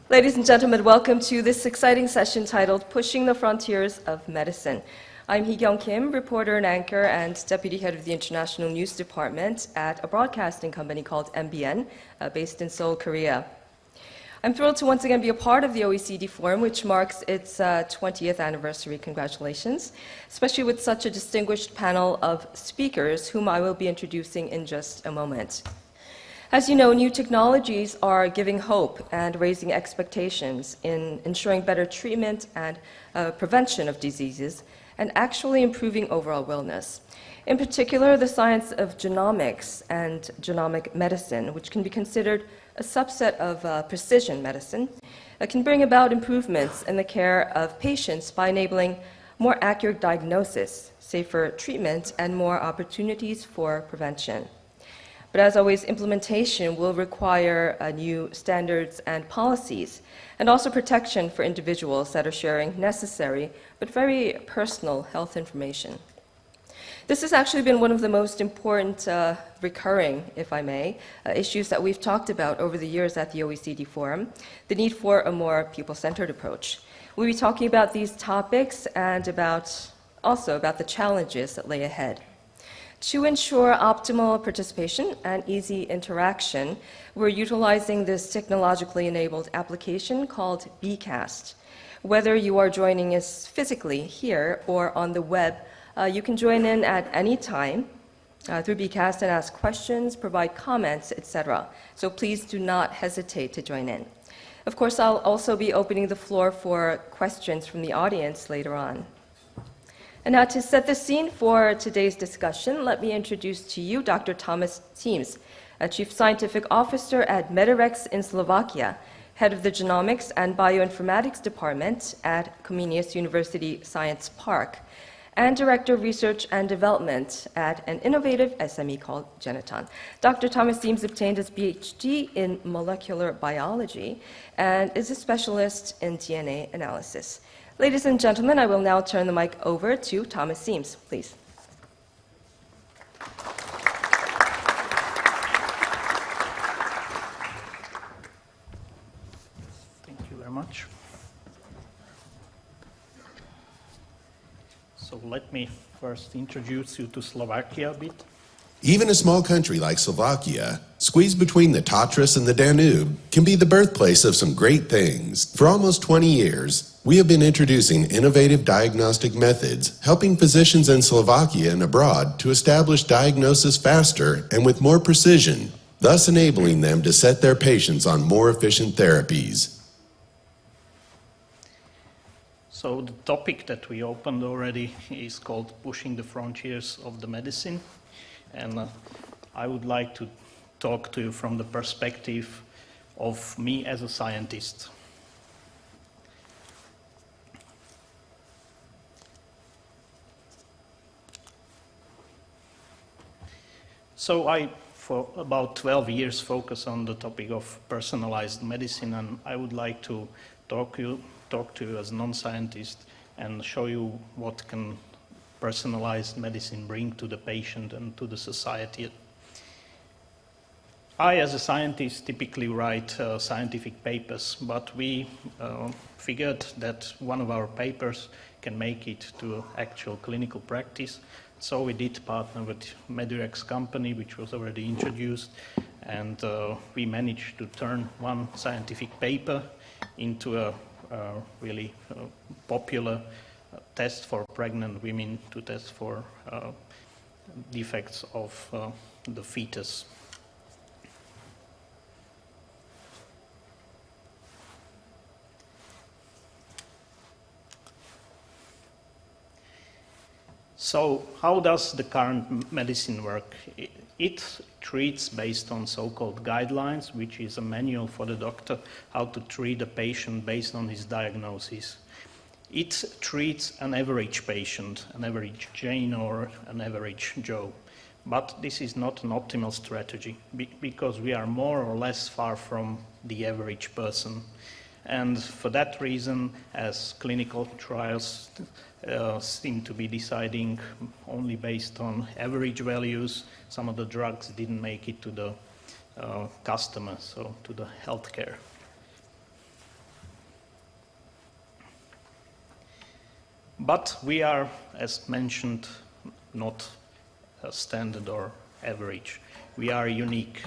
Ladies and gentlemen, welcome to this exciting session titled Pushing the Frontiers of Medicine. I'm Hee-Kyung Kim, reporter and anchor and deputy head of the International News Department at a broadcasting company called MBN, based in Seoul, Korea. I'm thrilled to once again be a part of the OECD Forum, which marks its 20th anniversary. Congratulations, especially with such a distinguished panel of speakers, whom I will be introducing in just a moment. As you know, new technologies are giving hope and raising expectations in ensuring better treatment and prevention of diseases and actually improving overall wellness. In particular, the science of genomics and genomic medicine, which can be considered a subset of precision medicine, can bring about improvements in the care of patients by enabling more accurate diagnosis, safer treatment, and more opportunities for prevention. But as always, implementation will require new standards and policies, and also protection for individuals that are sharing necessary but very personal health information. This has actually been one of the most important recurring, if I may, issues that we've talked about over the years at the OECD Forum, the need for a more people-centered approach. We'll be talking about these topics and also about the challenges that lay ahead. To ensure optimal participation and easy interaction, we're utilizing this technologically enabled application called Bcast. Whether you are joining us physically here or on the web, you can join in at any time through Bcast and ask questions, provide comments, etc. So please do not hesitate to join in. Of course, I'll also be opening the floor for questions from the audience later on. And now to set the scene for today's discussion, let me introduce to you Dr. Thomas Siems, Chief Scientific Officer at Medirex in Slovakia, Head of the Genomics and Bioinformatics Department at Comenius University Science Park, and Director of Research and Development at an innovative SME called Geneton. Dr. Thomas Siems obtained his PhD in molecular biology and is a specialist in DNA analysis. Ladies and gentlemen, I will now turn the mic over to Thomas Siems, please. Thank you very much. So let me first introduce you to Slovakia a bit. Even a small country like Slovakia, squeezed between the Tatras and the Danube, can be the birthplace of some great things. For almost 20 years, we have been introducing innovative diagnostic methods, helping physicians in Slovakia and abroad to establish diagnosis faster and with more precision, thus enabling them to set their patients on more efficient therapies. So the topic that we opened already is called Pushing the Frontiers of the Medicine. And I would like to talk to you from the perspective of me as a scientist. So I, for about 12 years, focus on the topic of personalized medicine, and I would like to talk to you as a non-scientist and show you what can personalized medicine bring to the patient and to the society. I, as a scientist, typically write scientific papers, but we figured that one of our papers can make it to actual clinical practice. So we did partner with Medirex company, which was already introduced, and we managed to turn one scientific paper into a really popular test for pregnant women to test for defects of the fetus. So how does the current medicine work? It treats based on so-called guidelines, which is a manual for the doctor how to treat a patient based on his diagnosis. It treats an average patient, an average Jane or an average Joe. But this is not an optimal strategy because we are more or less far from the average person. And for that reason, as clinical trials seem to be deciding only based on average values, some of the drugs didn't make it to the customer, so to the healthcare. But we are, as mentioned, not standard or average. We are unique.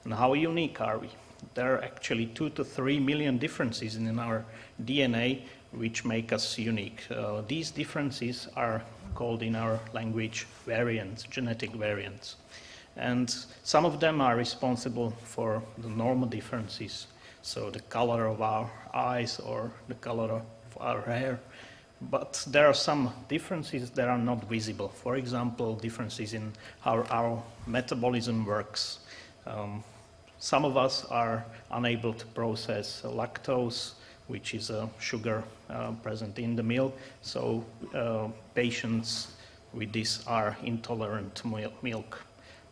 And how unique are we? There are actually 2 to 3 million differences in our DNA which make us unique. These differences are called in our language variants, genetic variants. And some of them are responsible for the normal differences, so the color of our eyes or the color of our hair. But there are some differences that are not visible. For example, differences in how our metabolism works. Some of us are unable to process lactose, which is a sugar present in the milk, so patients with this are intolerant to milk.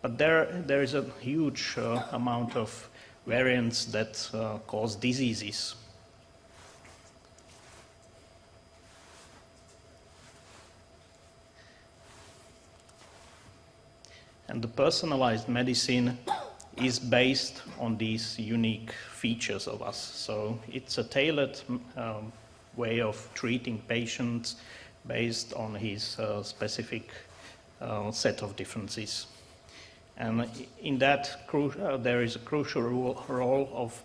But there is a huge amount of variants that cause diseases. And the personalized medicine is based on these unique features of us. So it's a tailored way of treating patients based on his specific set of differences. And in that, there is a crucial role of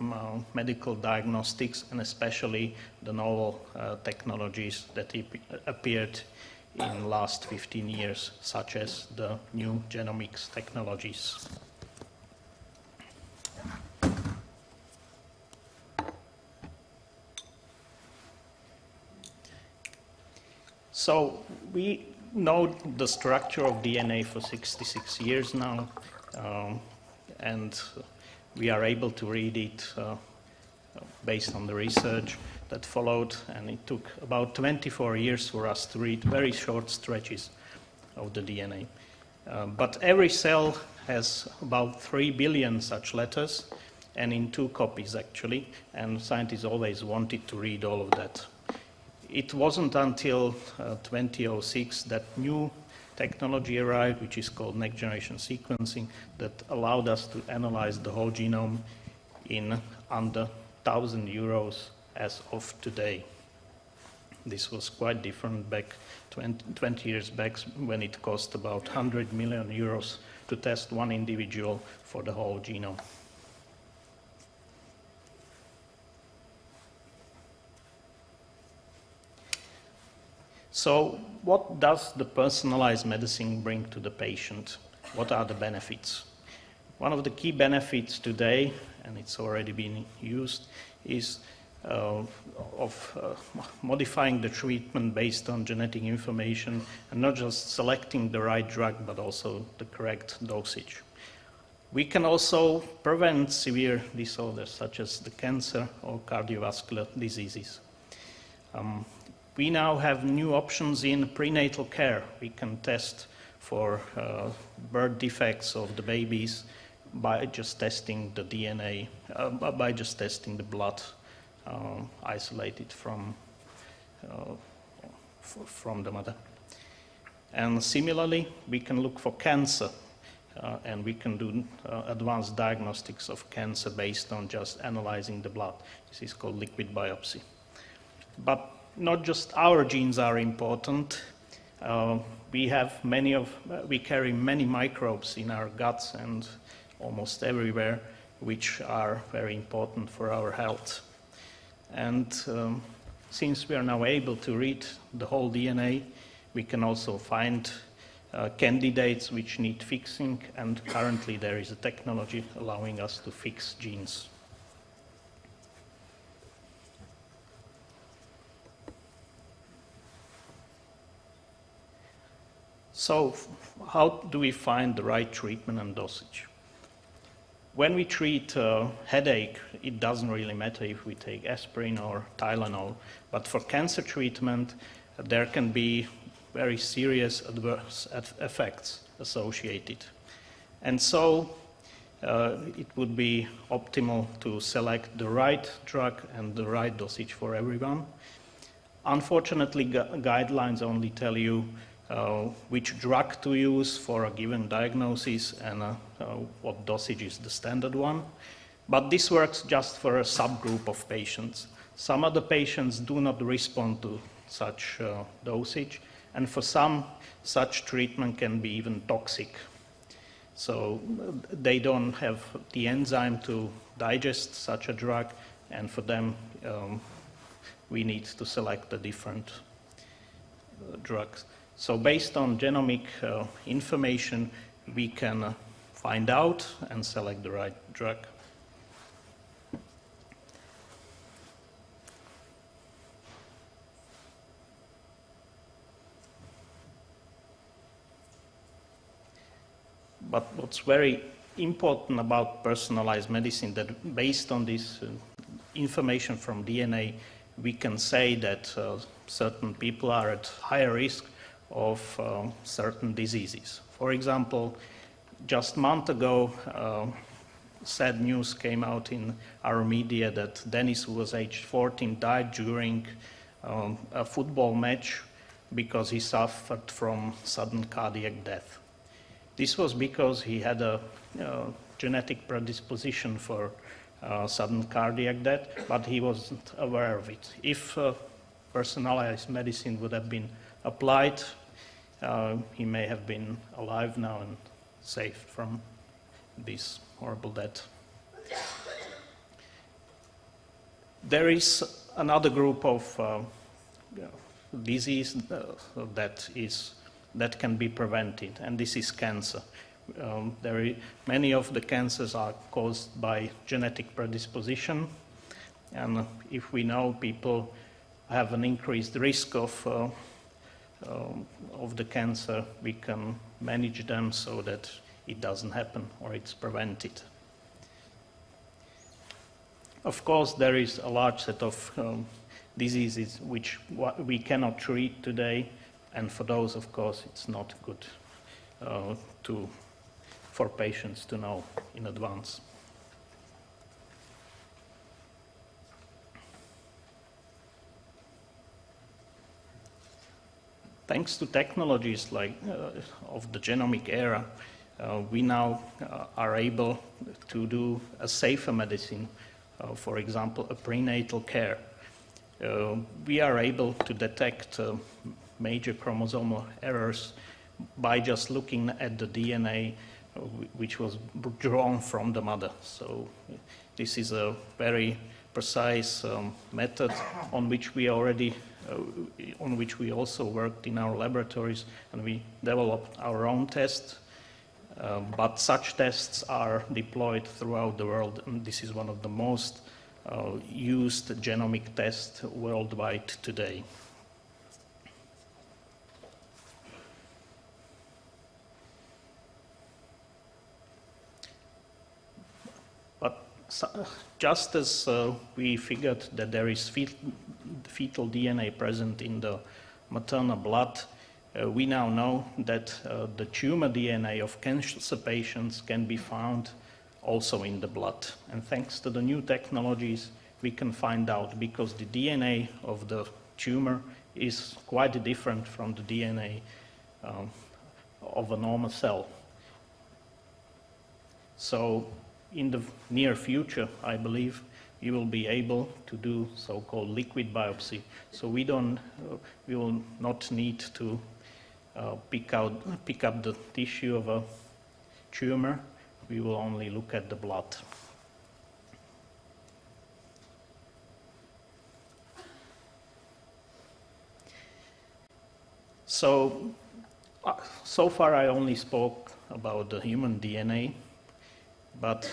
medical diagnostics, and especially the novel technologies that appeared in the last 15 years, such as the new genomics technologies. So we know the structure of DNA for 66 years now, and we are able to read it based on the research that followed, and it took about 24 years for us to read very short stretches of the DNA. But every cell has about 3 billion such letters, and in 2 copies actually, and scientists always wanted to read all of that. It wasn't until 2006 that new technology arrived, which is called next generation sequencing, that allowed us to analyze the whole genome in under 1,000 euros as of today. This was quite different back 20 years back, when it cost about 100 million euros to test one individual for the whole genome. So what does the personalized medicine bring to the patient? What are the benefits? One of the key benefits today, and it's already been used, is modifying the treatment based on genetic information, and not just selecting the right drug, but also the correct dosage. We can also prevent severe disorders such as the cancer or cardiovascular diseases. We now have new options in prenatal care. We can test for birth defects of the babies by just testing the DNA, by just testing the blood isolated from the mother. And similarly, we can look for cancer, and we can do advanced diagnostics of cancer based on just analyzing the blood. This is called liquid biopsy. But not just our genes are important. We carry many microbes in our guts and almost everywhere, which are very important for our health. And since we are now able to read the whole DNA, we can also find candidates which need fixing, and currently there is a technology allowing us to fix genes. So how do we find the right treatment and dosage? When we treat headache, it doesn't really matter if we take aspirin or Tylenol, but for cancer treatment, there can be very serious adverse effects associated. And so it would be optimal to select the right drug and the right dosage for everyone. Unfortunately, guidelines only tell you which drug to use for a given diagnosis and what dosage is the standard one. But this works just for a subgroup of patients. Some other patients do not respond to such dosage, and for some, such treatment can be even toxic. So they don't have the enzyme to digest such a drug, and for them we need to select a different drugs. So based on genomic information, we can find out and select the right drug. But what's very important about personalized medicine, that based on this information from DNA, we can say that certain people are at higher risk of certain diseases. For example, just a month ago, sad news came out in our media that Dennis, who was aged 14, died during a football match because he suffered from sudden cardiac death. This was because he had a genetic predisposition for sudden cardiac death, but he wasn't aware of it. If personalized medicine would have been applied, he may have been alive now and saved from this horrible death. There is another group of disease that can be prevented, and this is cancer. Many of the cancers are caused by genetic predisposition, and if we know people have an increased risk of the cancer, we can manage them so that it doesn't happen or it's prevented. Of course, there is a large set of diseases which we cannot treat today, and for those, of course, it's not good for patients to know in advance. Thanks to technologies like of the genomic era, we now are able to do a safer medicine, for example, a prenatal care. We are able to detect major chromosomal errors by just looking at the DNA which was drawn from the mother. So this is a very precise method on which we also worked in our laboratories, and we developed our own test. But such tests are deployed throughout the world, and this is one of the most used genomic tests worldwide today. Just as we figured that there is fetal DNA present in the maternal blood, we now know that the tumor DNA of cancer patients can be found also in the blood. And thanks to the new technologies, we can find out, because the DNA of the tumor is quite different from the DNA of a normal cell. So in the near future, I believe, you will be able to do so-called liquid biopsy. So we will not need to pick up the tissue of a tumor. We will only look at the blood. So far I only spoke about the human DNA, but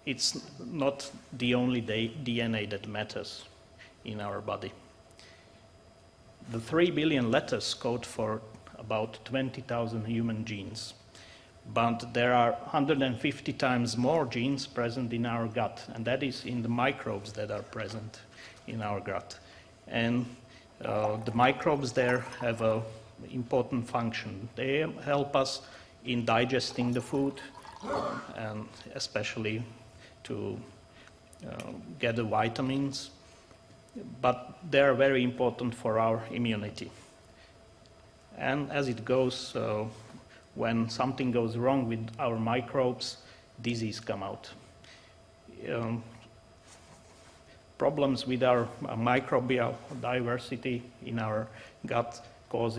it's not the only DNA that matters in our body. The 3 billion letters code for about 20,000 human genes, but there are 150 times more genes present in our gut, and that is in the microbes that are present in our gut. And the microbes there have an important function. They help us in digesting the food, and especially to get the vitamins, but they are very important for our immunity. And as it goes, when something goes wrong with our microbes, disease come out. problems with our microbial diversity in our gut cause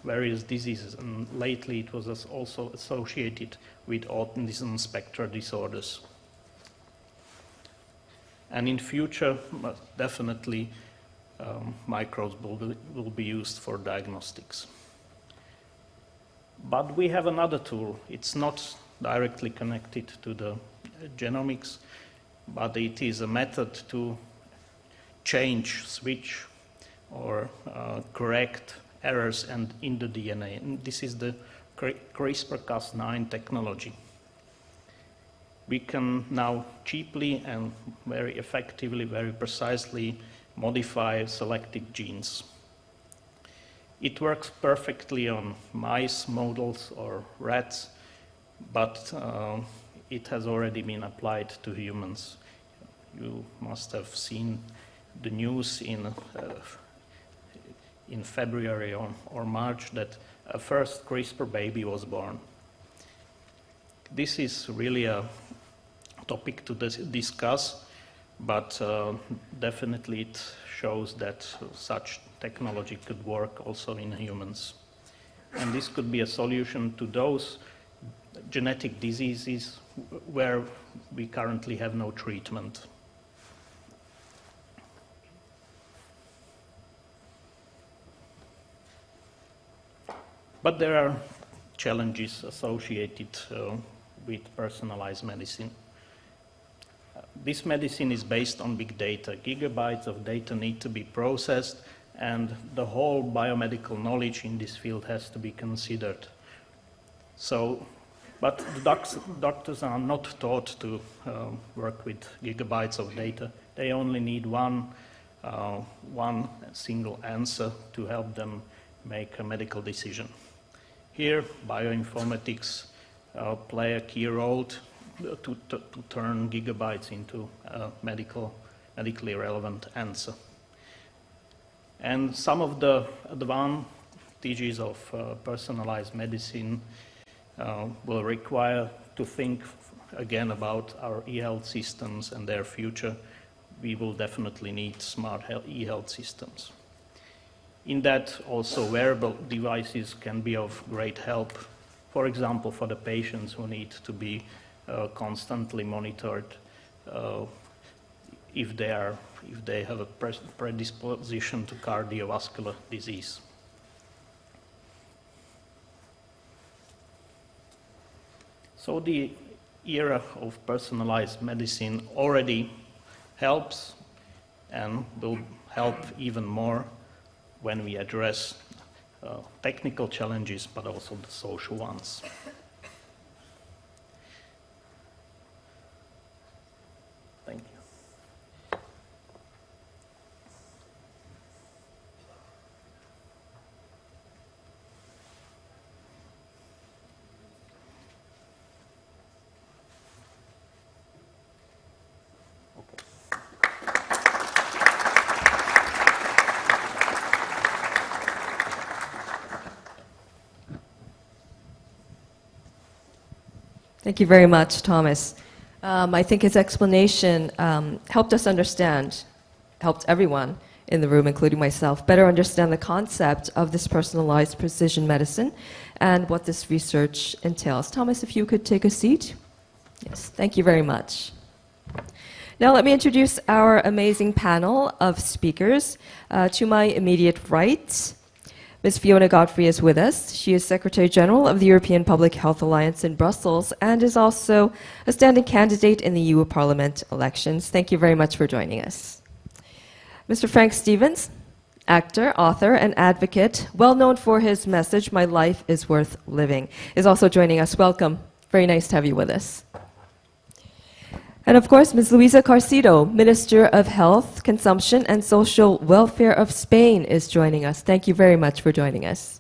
various diseases, and lately it was also associated with autism spectrum disorders. And in future, definitely microbes will be used for diagnostics. But we have another tool. It's not directly connected to the genomics, but it is a method to change, switch, or correct errors in the DNA. And this is the Crispr Cas9 technology. We can now cheaply and very effectively, very precisely modify selected genes. It works perfectly on mice models or rats, but it has already been applied to humans. You must have seen the news in February or March that a first CRISPR baby was born. This is really a topic to discuss, but definitely it shows that such technology could work also in humans. And this could be a solution to those genetic diseases where we currently have no treatment. But there are challenges associated with personalized medicine. This medicine is based on big data. Gigabytes of data need to be processed, and the whole biomedical knowledge in this field has to be considered. But the doctors are not taught to work with gigabytes of data. They only need one single answer to help them make a medical decision. Here, bioinformatics play a key role to turn gigabytes into a medically relevant answer. And some of the advantages of personalized medicine will require to think again about our e-health systems and their future. We will definitely need smart e-health systems. In that, also wearable devices can be of great help. For example, for the patients who need to be constantly monitored if they have a predisposition to cardiovascular disease. So the era of personalized medicine already helps and will help even more when we address technical challenges, but also the social ones. Thank you. Thank you very much, Thomas. I think his explanation helped us understand, helped everyone in the room, including myself, better understand the concept of this personalized precision medicine and what this research entails. Thomas, if you could take a seat. Yes, thank you very much. Now let me introduce our amazing panel of speakers. To my immediate right, Ms. Fiona Godfrey is with us. She is Secretary General of the European Public Health Alliance in Brussels and is also a standing candidate in the EU Parliament elections. Thank you very much for joining us. Mr. Frank Stevens, actor, author, and advocate, well known for his message, "My life is worth living," is also joining us. Welcome. Very nice to have you with us. And of course, Ms. Luisa Carcedo, Minister of Health, Consumption and Social Welfare of Spain, is joining us. Thank you very much for joining us.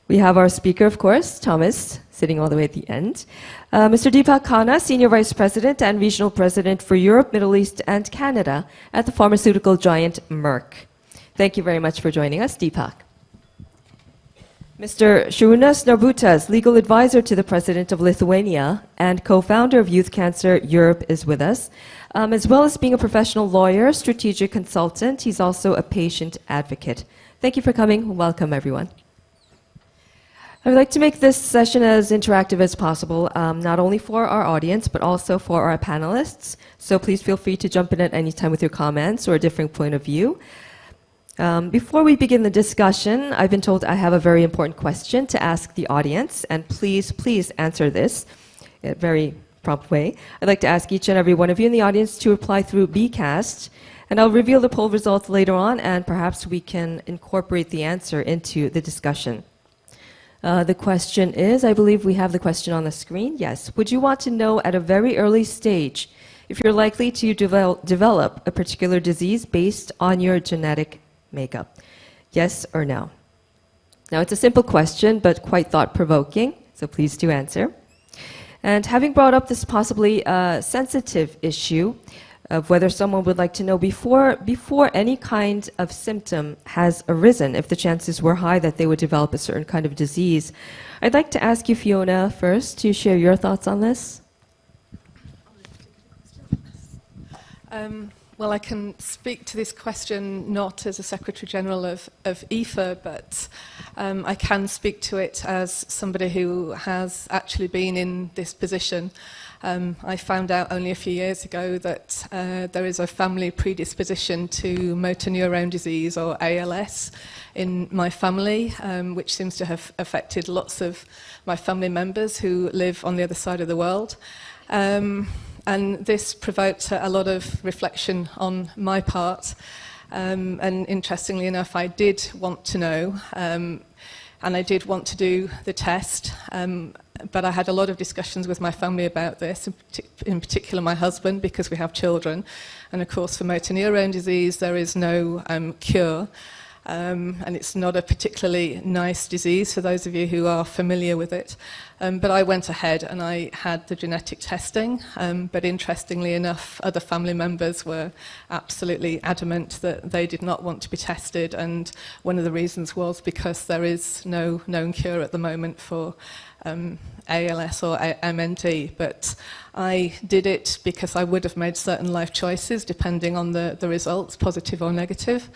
We have our speaker, of course, Thomas, sitting all the way at the end. Mr. Deepak Khanna, Senior Vice President and Regional President for Europe, Middle East, and Canada at the pharmaceutical giant Merck. Thank you very much for joining us, Deepak. Mr. Šarūnas Narbutas, legal advisor to the President of Lithuania and co-founder of Youth Cancer Europe, is with us. As well as being a professional lawyer, strategic consultant, he's also a patient advocate. Thank you for coming. Welcome, everyone. I would like to make this session as interactive as possible, not only for our audience, but also for our panelists. So please feel free to jump in at any time with your comments or a different point of view. Before we begin the discussion, I've been told I have a very important question to ask the audience, and please answer this in a very prompt way. I'd like to ask each and every one of you in the audience to reply through Bcast, and I'll reveal the poll results later on, and perhaps we can incorporate the answer into the discussion. The question is, I believe we have the question on the screen. Yes. Would you want to know at a very early stage if you're likely to develop a particular disease based on your genetic makeup? Yes or no? Now, it's a simple question, but quite thought-provoking, so please do answer. And having brought up this possibly sensitive issue of whether someone would like to know before any kind of symptom has arisen, if the chances were high that they would develop a certain kind of disease, I'd like to ask you, Fiona, first to share your thoughts on this. Well, I can speak to this question not as a Secretary General of IFA, but I can speak to it as somebody who has actually been in this position. I found out only a few years ago that there is a family predisposition to motor neurone disease, or ALS, in my family, which seems to have affected lots of my family members who live on the other side of the world. And this provoked a lot of reflection on my part. And interestingly enough, I did want to know, and I did want to do the test, but I had a lot of discussions with my family about this, in particular my husband, because we have children. And of course, for motor neurone disease, there is no cure. And it's not a particularly nice disease for those of you who are familiar with it. But I went ahead and I had the genetic testing. But interestingly enough, other family members were absolutely adamant that they did not want to be tested. And one of the reasons was because there is no known cure at the moment for ALS or MND. But I did it because I would have made certain life choices depending on the results, positive or negative.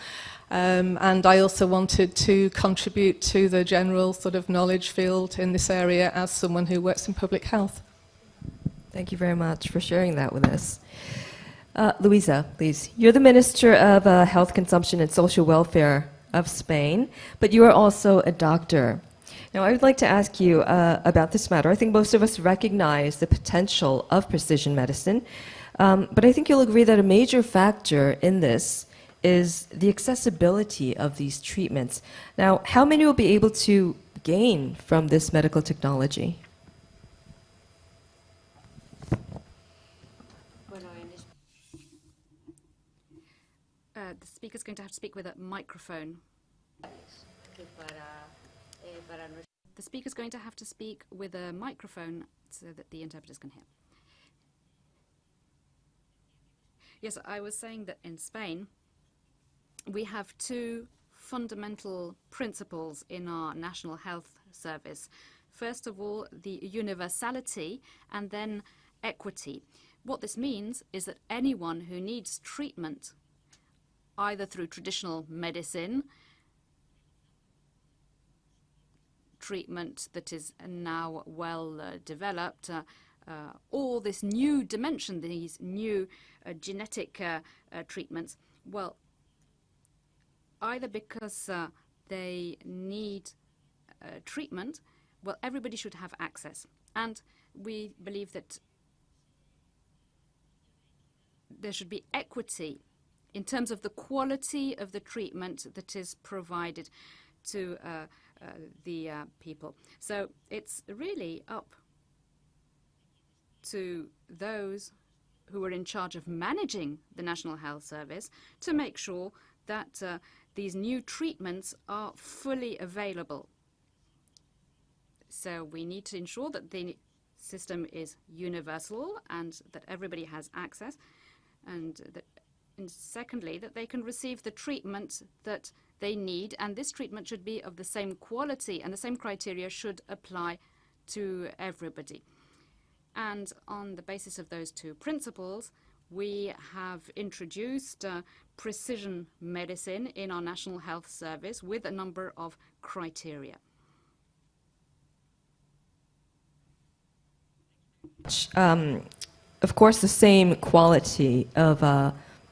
And I also wanted to contribute to the general sort of knowledge field in this area as someone who works in public health. Thank you very much for sharing that with us. Luisa, please. You're the Minister of Health, Consumption and Social Welfare of Spain, but you are also a doctor. Now, I would like to ask you about this matter. I think most of us recognize the potential of precision medicine, but I think you'll agree that a major factor in this is the accessibility of these treatments. Now, how many will be able to gain from this medical technology? The speaker's going to have to speak with a microphone. The speaker's going to have to speak with a microphone so that the interpreters can hear. Yes, I was saying that in Spain, we have two fundamental principles in our National Health Service. First of all, the universality, and then equity. What this means is that anyone who needs treatment, either through traditional medicine, treatment that is now well developed, or this new dimension, these new genetic treatments, well, either because they need treatment, well, everybody should have access. And we believe that there should be equity in terms of the quality of the treatment that is provided to the people. So it's really up to those who are in charge of managing the National Health Service to make sure that these new treatments are fully available. So we need to ensure that the system is universal and that everybody has access, and secondly, that they can receive the treatment that they need, and this treatment should be of the same quality, and the same criteria should apply to everybody. And on the basis of those two principles, we have introduced precision medicine in our National Health Service with a number of criteria. Of course, the same quality of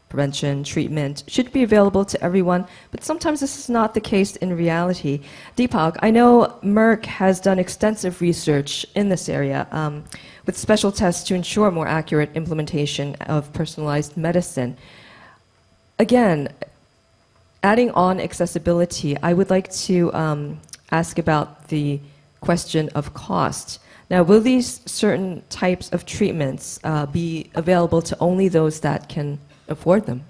prevention, treatment should be available to everyone, but sometimes this is not the case in reality. Deepak, I know Merck has done extensive research in this area with special tests to ensure more accurate implementation of personalized medicine. Again, adding on accessibility, I would like to ask about the question of cost. Now, will these certain types of treatments be available to only those that can afford them?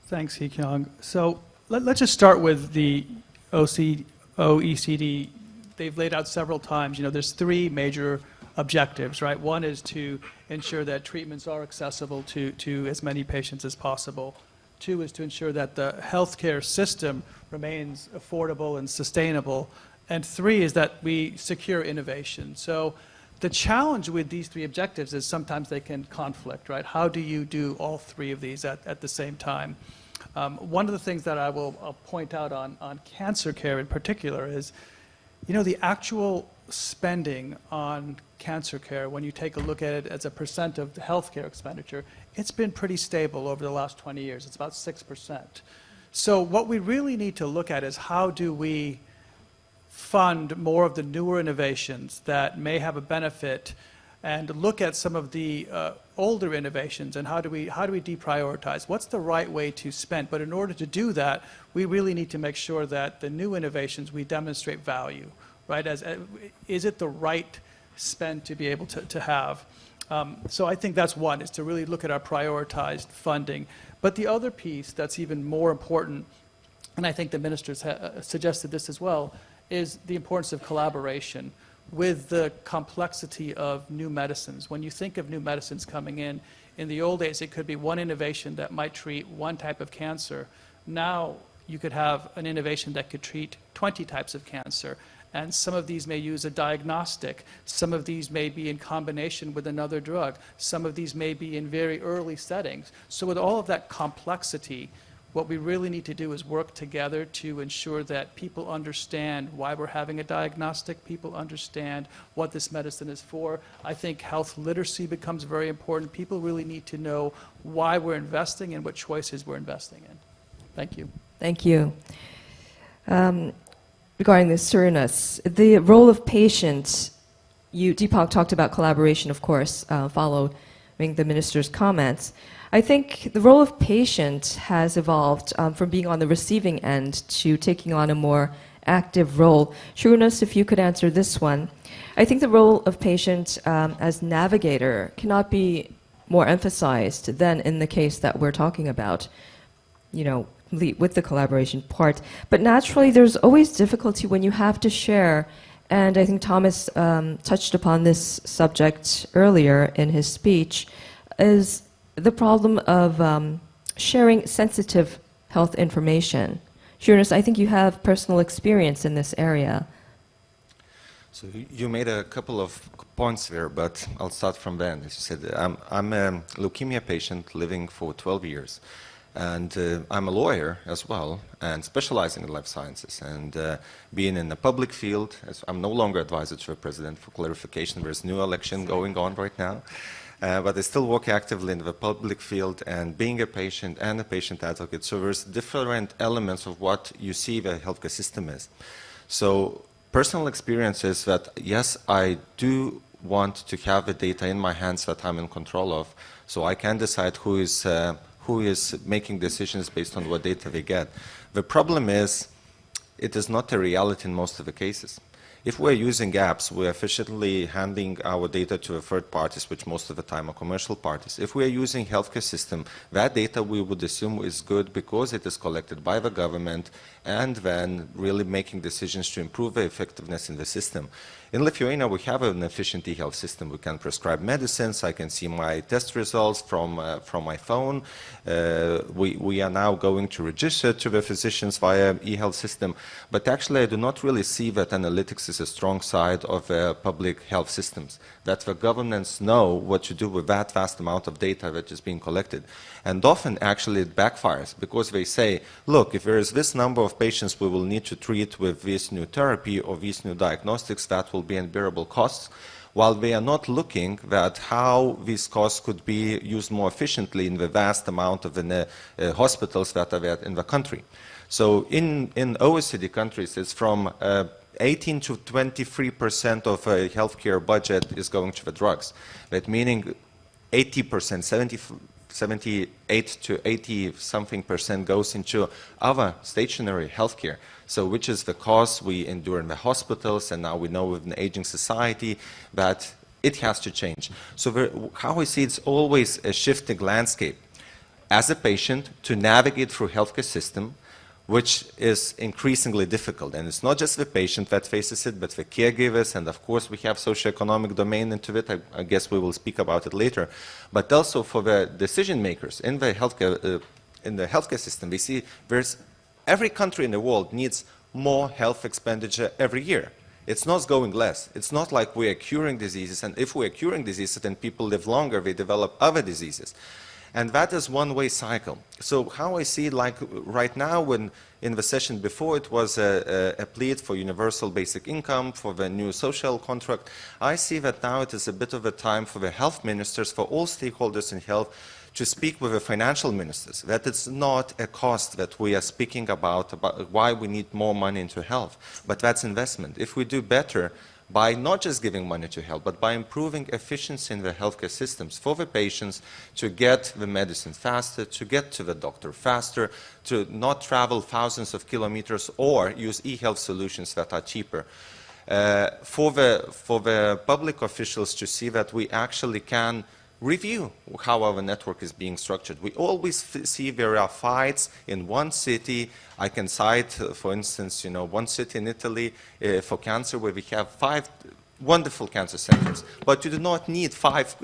Thanks, Hee-kyung. So let's just start with the OECD. They've laid out several times, there's three major objectives, right? One is to ensure that treatments are accessible to as many patients as possible. Two is to ensure that the healthcare system remains affordable and sustainable. And three is that we secure innovation. So the challenge with these three objectives is sometimes they can conflict, right? How do you do all three of these at the same time? One of the things that I'll point out on cancer care in particular is, the actual spending on cancer care, when you take a look at it as a percent of the healthcare expenditure, it's been pretty stable over the last 20 years. It's about 6%. So what we really need to look at is how do we fund more of the newer innovations that may have a benefit, and look at some of the older innovations, and how do we deprioritize? What's the right way to spend? But in order to do that, we really need to make sure that the new innovations, we demonstrate value, right? Is it the right spend to be able to have? So I think that's one, is to really look at our prioritized funding. But the other piece that's even more important, and I think the ministers suggested this as well, is the importance of collaboration with the complexity of new medicines. When you think of new medicines coming in the old days, it could be one innovation that might treat one type of cancer. Now you could have an innovation that could treat 20 types of cancer. And some of these may use a diagnostic. Some of these may be in combination with another drug. Some of these may be in very early settings. So with all of that complexity, what we really need to do is work together to ensure that people understand why we're having a diagnostic, people understand what this medicine is for. I think health literacy becomes very important. People really need to know why we're investing and what choices we're investing in. Thank you. Thank you. Regarding the Surinus, the role of patients, Deepak talked about collaboration, of course, following the minister's comments. I think the role of patient has evolved from being on the receiving end to taking on a more active role. Surinus, if you could answer this one. I think the role of patient as navigator cannot be more emphasized than in the case that we're talking about, with the collaboration part. But naturally, there's always difficulty when you have to share, and I think Thomas touched upon this subject earlier in his speech, is the problem of sharing sensitive health information. Jonas, I think you have personal experience in this area. So you made a couple of points there, but I'll start from then. As you said, I'm a leukemia patient living for 12 years. And I'm a lawyer as well, and specializing in life sciences, and being in the public field. As I'm no longer advisor to a president. For clarification, there's a new election going on right now. But I still work actively in the public field, and being a patient and a patient advocate. So there's different elements of what you see the healthcare system is. So personal experience is that, yes, I do want to have the data in my hands that I'm in control of, so I can decide who is making decisions based on what data they get. The problem is, it is not a reality in most of the cases. If we're using apps, we're efficiently handing our data to third parties, which most of the time are commercial parties. If we're using healthcare system, that data we would assume is good because it is collected by the government and then really making decisions to improve the effectiveness in the system. In Lithuania, we have an efficient e-health system. We can prescribe medicines. I can see my test results from my phone. We are now going to register to the physicians via e-health system. But actually, I do not really see that analytics is a strong side of public health systems, that the governments know what to do with that vast amount of data that is being collected. And often, actually, it backfires because they say, look, if there is this number of patients we will need to treat with this new therapy or these new diagnostics, that will be unbearable costs, while they are not looking at how these costs could be used more efficiently in the vast amount of the hospitals that are there in the country. So in OECD countries, it's from 18 to 23% of a healthcare budget is going to the drugs. That meaning 80%, 78 to 80 something percent goes into other stationary healthcare. So which is the cost we endure in the hospitals, and now we know with an aging society that it has to change. So how we see it's always a shifting landscape. As a patient, to navigate through healthcare system, which is increasingly difficult. And it's not just the patient that faces it, but the caregivers, and of course we have socioeconomic domain into it. I guess we will speak about it later. But also for the decision makers in the healthcare system, we see every country in the world needs more health expenditure every year. It's not going less. It's not like we are curing diseases, and if we are curing diseases, then people live longer, they develop other diseases. And that is one-way cycle. So how I see it, like right now, when in the session before it was a plea for universal basic income, for the new social contract, I see that now it is a bit of a time for the health ministers, for all stakeholders in health, to speak with the financial ministers, that it's not a cost that we are speaking about why we need more money into health, but that's investment. If we do better by not just giving money to health, but by improving efficiency in the healthcare systems for the patients to get the medicine faster, to get to the doctor faster, to not travel thousands of kilometers or use e-health solutions that are cheaper. For the public officials to see that we actually can review how our network is being structured. We always see there are fights in one city. I can cite, for instance, one city in Italy for cancer where we have 5 wonderful cancer centers, but you do not need 5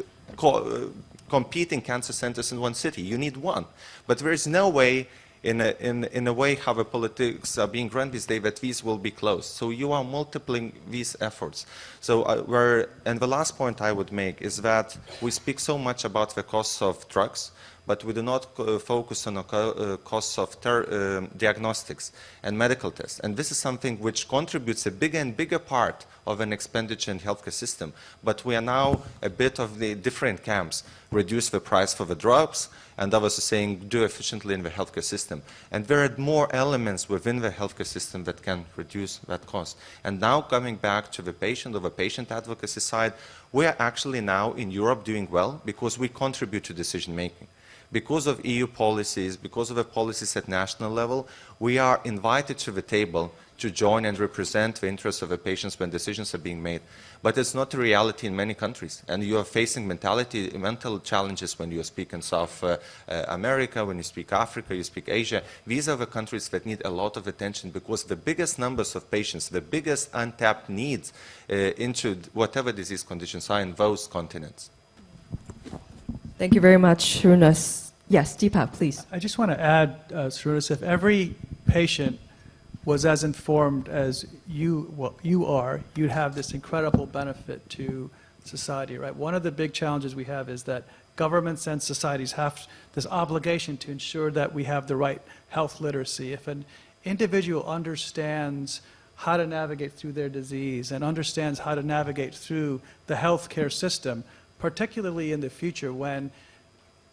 competing cancer centers in one city. You need one. But there is no way in a way how the politics are being run these days that these will be closed. So you are multiplying these efforts. So and the last point I would make is that we speak so much about the costs of drugs, but we do not focus on the costs of diagnostics and medical tests. And this is something which contributes a bigger and bigger part of an expenditure in healthcare system. But we are now a bit of the different camps. Reduce the price for the drugs, and others are saying do efficiently in the healthcare system. And there are more elements within the healthcare system that can reduce that cost. And now coming back to the patient or the patient advocacy side, we are actually now in Europe doing well because we contribute to decision making. Because of EU policies, because of the policies at national level, we are invited to the table to join and represent the interests of the patients when decisions are being made. But it's not a reality in many countries. And you are facing mental challenges when you speak in South America, when you speak Africa, you speak Asia. These are the countries that need a lot of attention because the biggest numbers of patients, the biggest untapped needs into whatever disease conditions are in those continents. Thank you very much, Shrunas. Yes, Deepak, please. I just want to add, Shrunas, if every patient was as informed as you are, you'd have this incredible benefit to society, right? One of the big challenges we have is that governments and societies have this obligation to ensure that we have the right health literacy. If an individual understands how to navigate through their disease and understands how to navigate through the healthcare system, particularly in the future when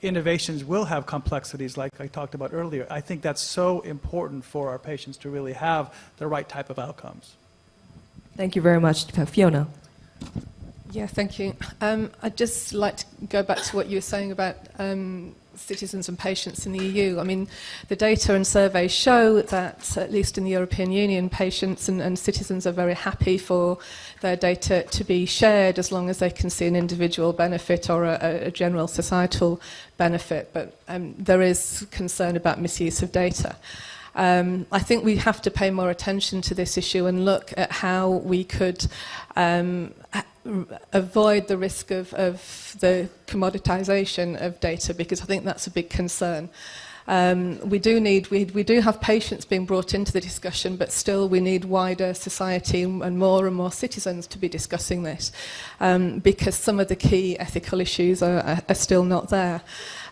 innovations will have complexities like I talked about earlier, I think that's so important for our patients to really have the right type of outcomes. Thank you very much, Fiona. Yeah, thank you. I'd just like to go back to what you were saying about citizens and patients in the EU. I mean, the data and surveys show that, at least in the European Union, patients and citizens are very happy for their data to be shared as long as they can see an individual benefit or a general societal benefit. But there is concern about misuse of data. I think we have to pay more attention to this issue and look at how we could avoid the risk of the commoditization of data, because I think that's a big concern. We do have patients being brought into the discussion, but still we need wider society and more citizens to be discussing this, because some of the key ethical issues are still not there.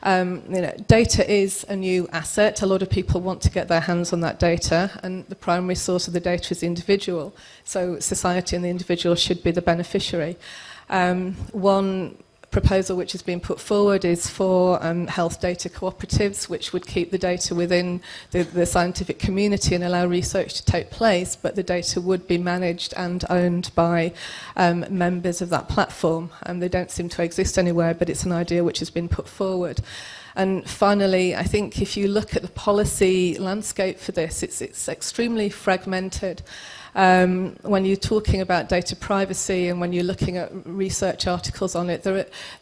Data is a new asset. A lot of people want to get their hands on that data, and the primary source of the data is the individual. So society and the individual should be the beneficiary. One proposal which has been put forward is for health data cooperatives, which would keep the data within the scientific community and allow research to take place, but the data would be managed and owned by members of that platform. They don't seem to exist anywhere, but it's an idea which has been put forward. And finally, I think if you look at the policy landscape for this, it's extremely fragmented. When you're talking about data privacy and when you're looking at research articles on it,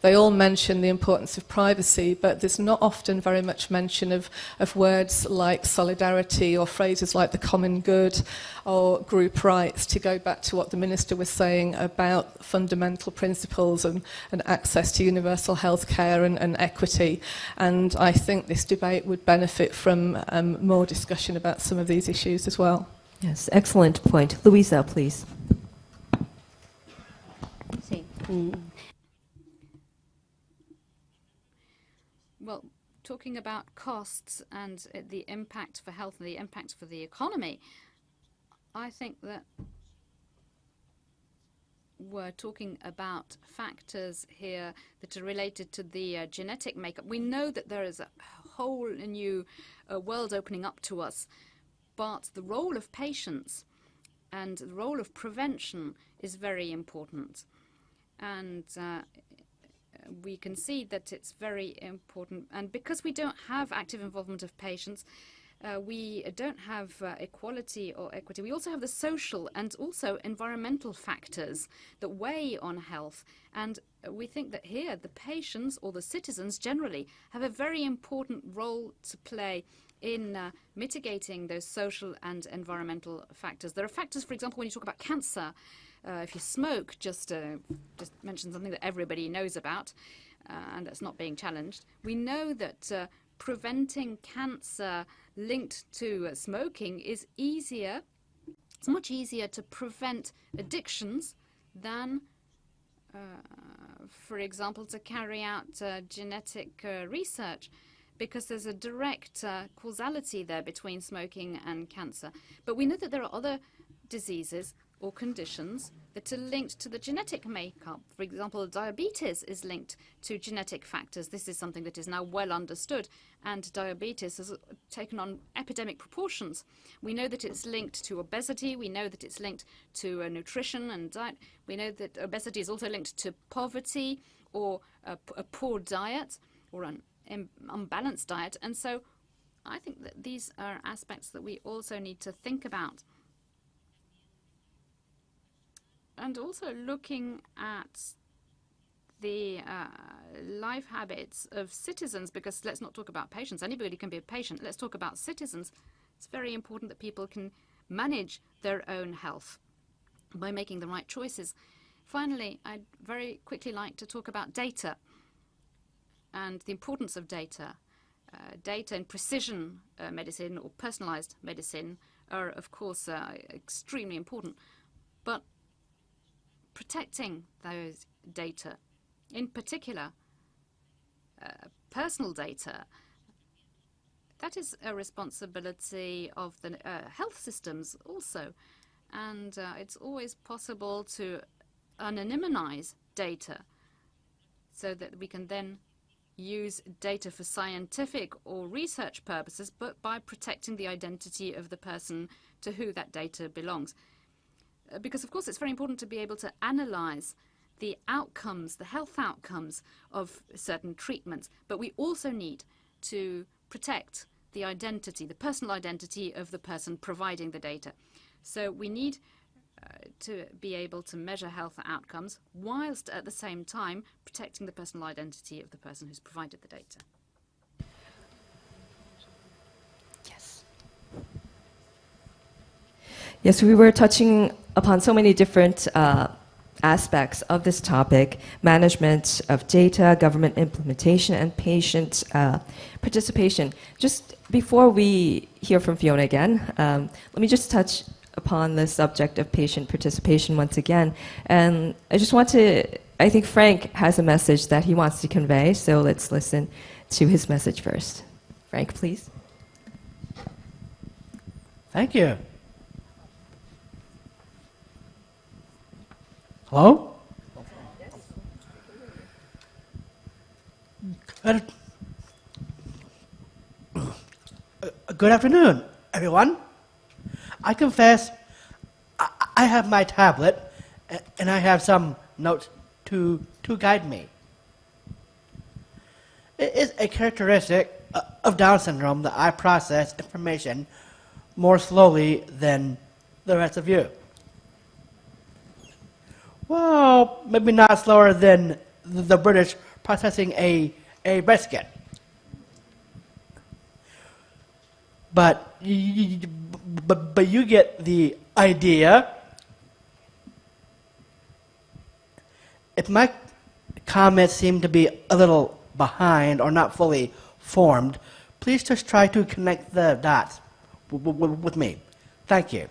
they all mention the importance of privacy, but there's not often very much mention of words like solidarity or phrases like the common good or group rights, to go back to what the Minister was saying about fundamental principles and access to universal health care and equity. And I think this debate would benefit from more discussion about some of these issues as well. Yes, excellent point. Louisa, please. Well, talking about costs and the impact for health and the impact for the economy, I think that we're talking about factors here that are related to the genetic makeup. We know that there is a whole new world opening up to us, but the role of patients and the role of prevention is very important. And we can see that it's very important. And because we don't have active involvement of patients, we don't have equality or equity. We also have the social and also environmental factors that weigh on health. And we think that here the patients, or the citizens generally, have a very important role to play in mitigating those social and environmental factors. There are factors, for example, when you talk about cancer, if you smoke, just mention something that everybody knows about, and that's not being challenged. We know that preventing cancer linked to smoking is easier. It's much easier to prevent addictions than, for example, to carry out genetic research, because there's a direct causality there between smoking and cancer. But we know that there are other diseases or conditions that are linked to the genetic makeup. For example, diabetes is linked to genetic factors. This is something that is now well understood, and diabetes has taken on epidemic proportions. We know that it's linked to obesity. We know that it's linked to nutrition and diet. We know that obesity is also linked to poverty or a poor diet or an unbalanced diet. And so I think that these are aspects that we also need to think about. And also looking at the life habits of citizens, because let's not talk about patients. Anybody can be a patient. Let's talk about citizens. It's very important that people can manage their own health by making the right choices. Finally, I'd very quickly like to talk about data and the importance of data. Data in precision medicine or personalized medicine are, of course, extremely important. But protecting those data, in particular personal data, that is a responsibility of the health systems also. And it's always possible to anonymize data so that we can then use data for scientific or research purposes, but by protecting the identity of the person to who that data belongs. Because, of course, it's very important to be able to analyze the outcomes, the health outcomes of certain treatments, but we also need to protect the identity, the personal identity of the person providing the data. So we need to be able to measure health outcomes whilst at the same time protecting the personal identity of the person who's provided the data. Yes. Yes, we were touching upon so many different aspects of this topic: management of data, government implementation, and patient participation. Just before we hear from Fiona again, let me just touch upon the subject of patient participation once again. And I just want to, I think Frank has a message that he wants to convey, so let's listen to his message first. Frank, please. Thank you. Hello? Good afternoon, everyone. I confess, I have my tablet, and I have some notes to guide me. It is a characteristic of Down syndrome that I process information more slowly than the rest of you. Well, maybe not slower than the British processing a brisket. But you get the idea. If my comments seem to be a little behind or not fully formed, please just try to connect the dots with me. Thank you.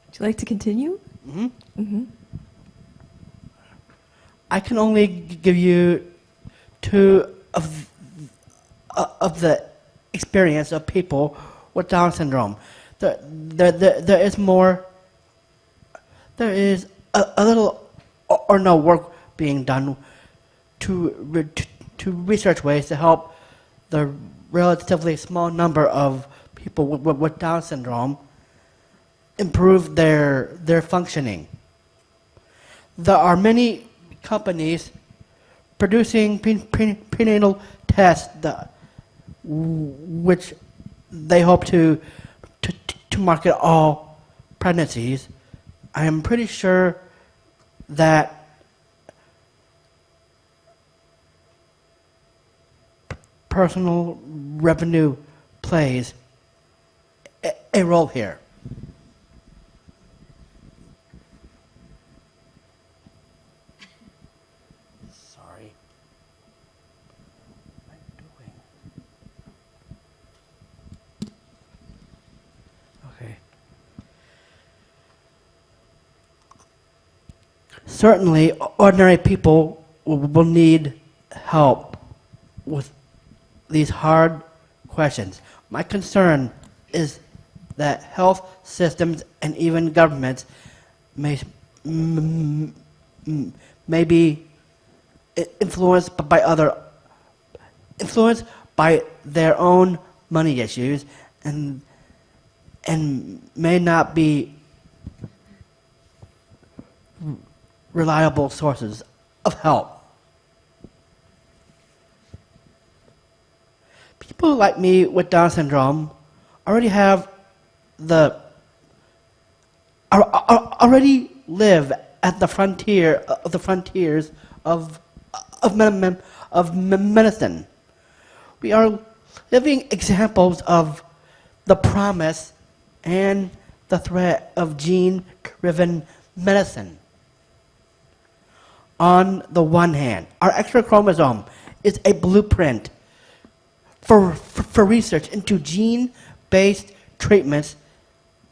Would you like to continue? Mm-hmm. Mm-hmm. I can only give you two of the experience of people with Down syndrome. There is more. There is a little or no work being done to research ways to help the relatively small number of people with Down syndrome improve their functioning. There are many companies producing prenatal tests which they hope to market all pregnancies. I am pretty sure that personal revenue plays a role here. Sorry. What am I doing? Okay. Certainly, ordinary people will need help with these hard questions. My concern is that health systems and even governments may be influenced by their own money issues and may not be reliable sources of help. People like me with Down syndrome already live at the frontiers of medicine. We are living examples of the promise and the threat of gene-driven medicine. On the one hand, our extra chromosome is a blueprint for research into gene-based treatments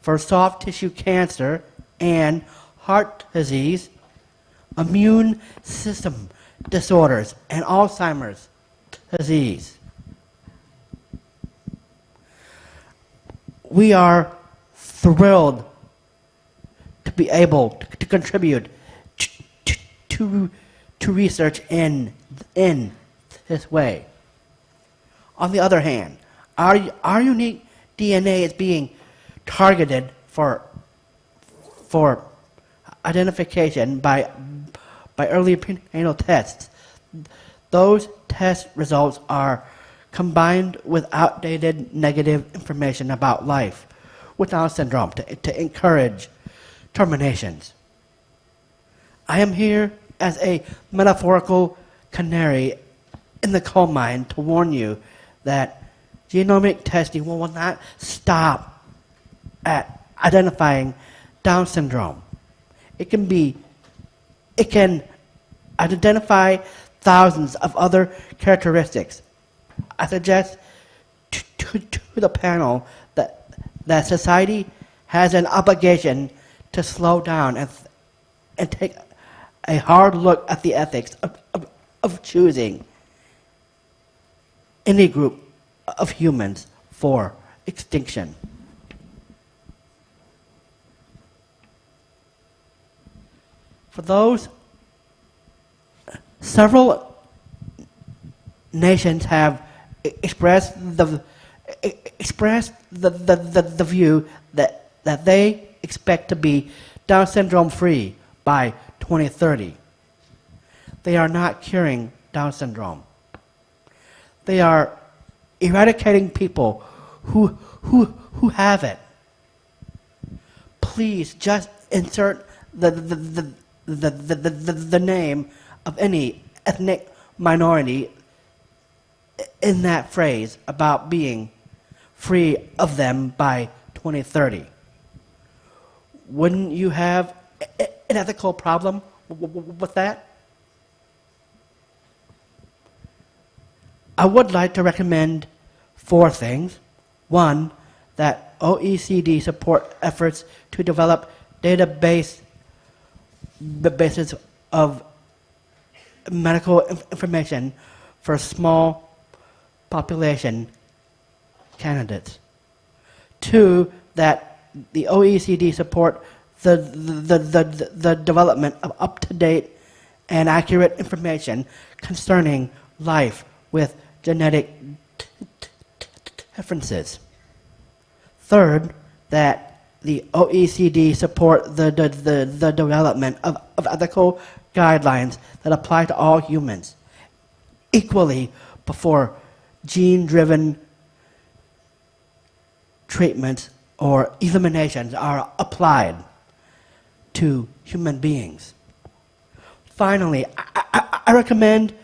for soft tissue cancer and heart disease, immune system disorders, and Alzheimer's disease. We are thrilled to be able to contribute to research in this way. On the other hand, our unique DNA is being targeted for identification by early prenatal tests. Those test results are combined with outdated negative information about life, with Down syndrome to encourage terminations. I am here as a metaphorical canary in the coal mine to warn you that genomic testing will not stop at identifying Down syndrome. It can identify thousands of other characteristics. I suggest to the panel that society has an obligation to slow down and take a hard look at the ethics of choosing any group of humans for extinction. For those, several nations have expressed the view that they expect to be Down syndrome free by 2030. They are not curing Down syndrome. They are eradicating people who have it. Please just insert the name of any ethnic minority in that phrase about being free of them by 2030. Wouldn't you have an ethical problem with that? I would like to recommend 4 things. 1, that OECD support efforts to develop databases of medical information for small population candidates. 2, that the OECD support the development of up-to-date and accurate information concerning life with genetic differences. 3rd, that the OECD support the development of ethical guidelines that apply to all humans equally before gene-driven treatments or eliminations are applied to human beings. Finally, I recommend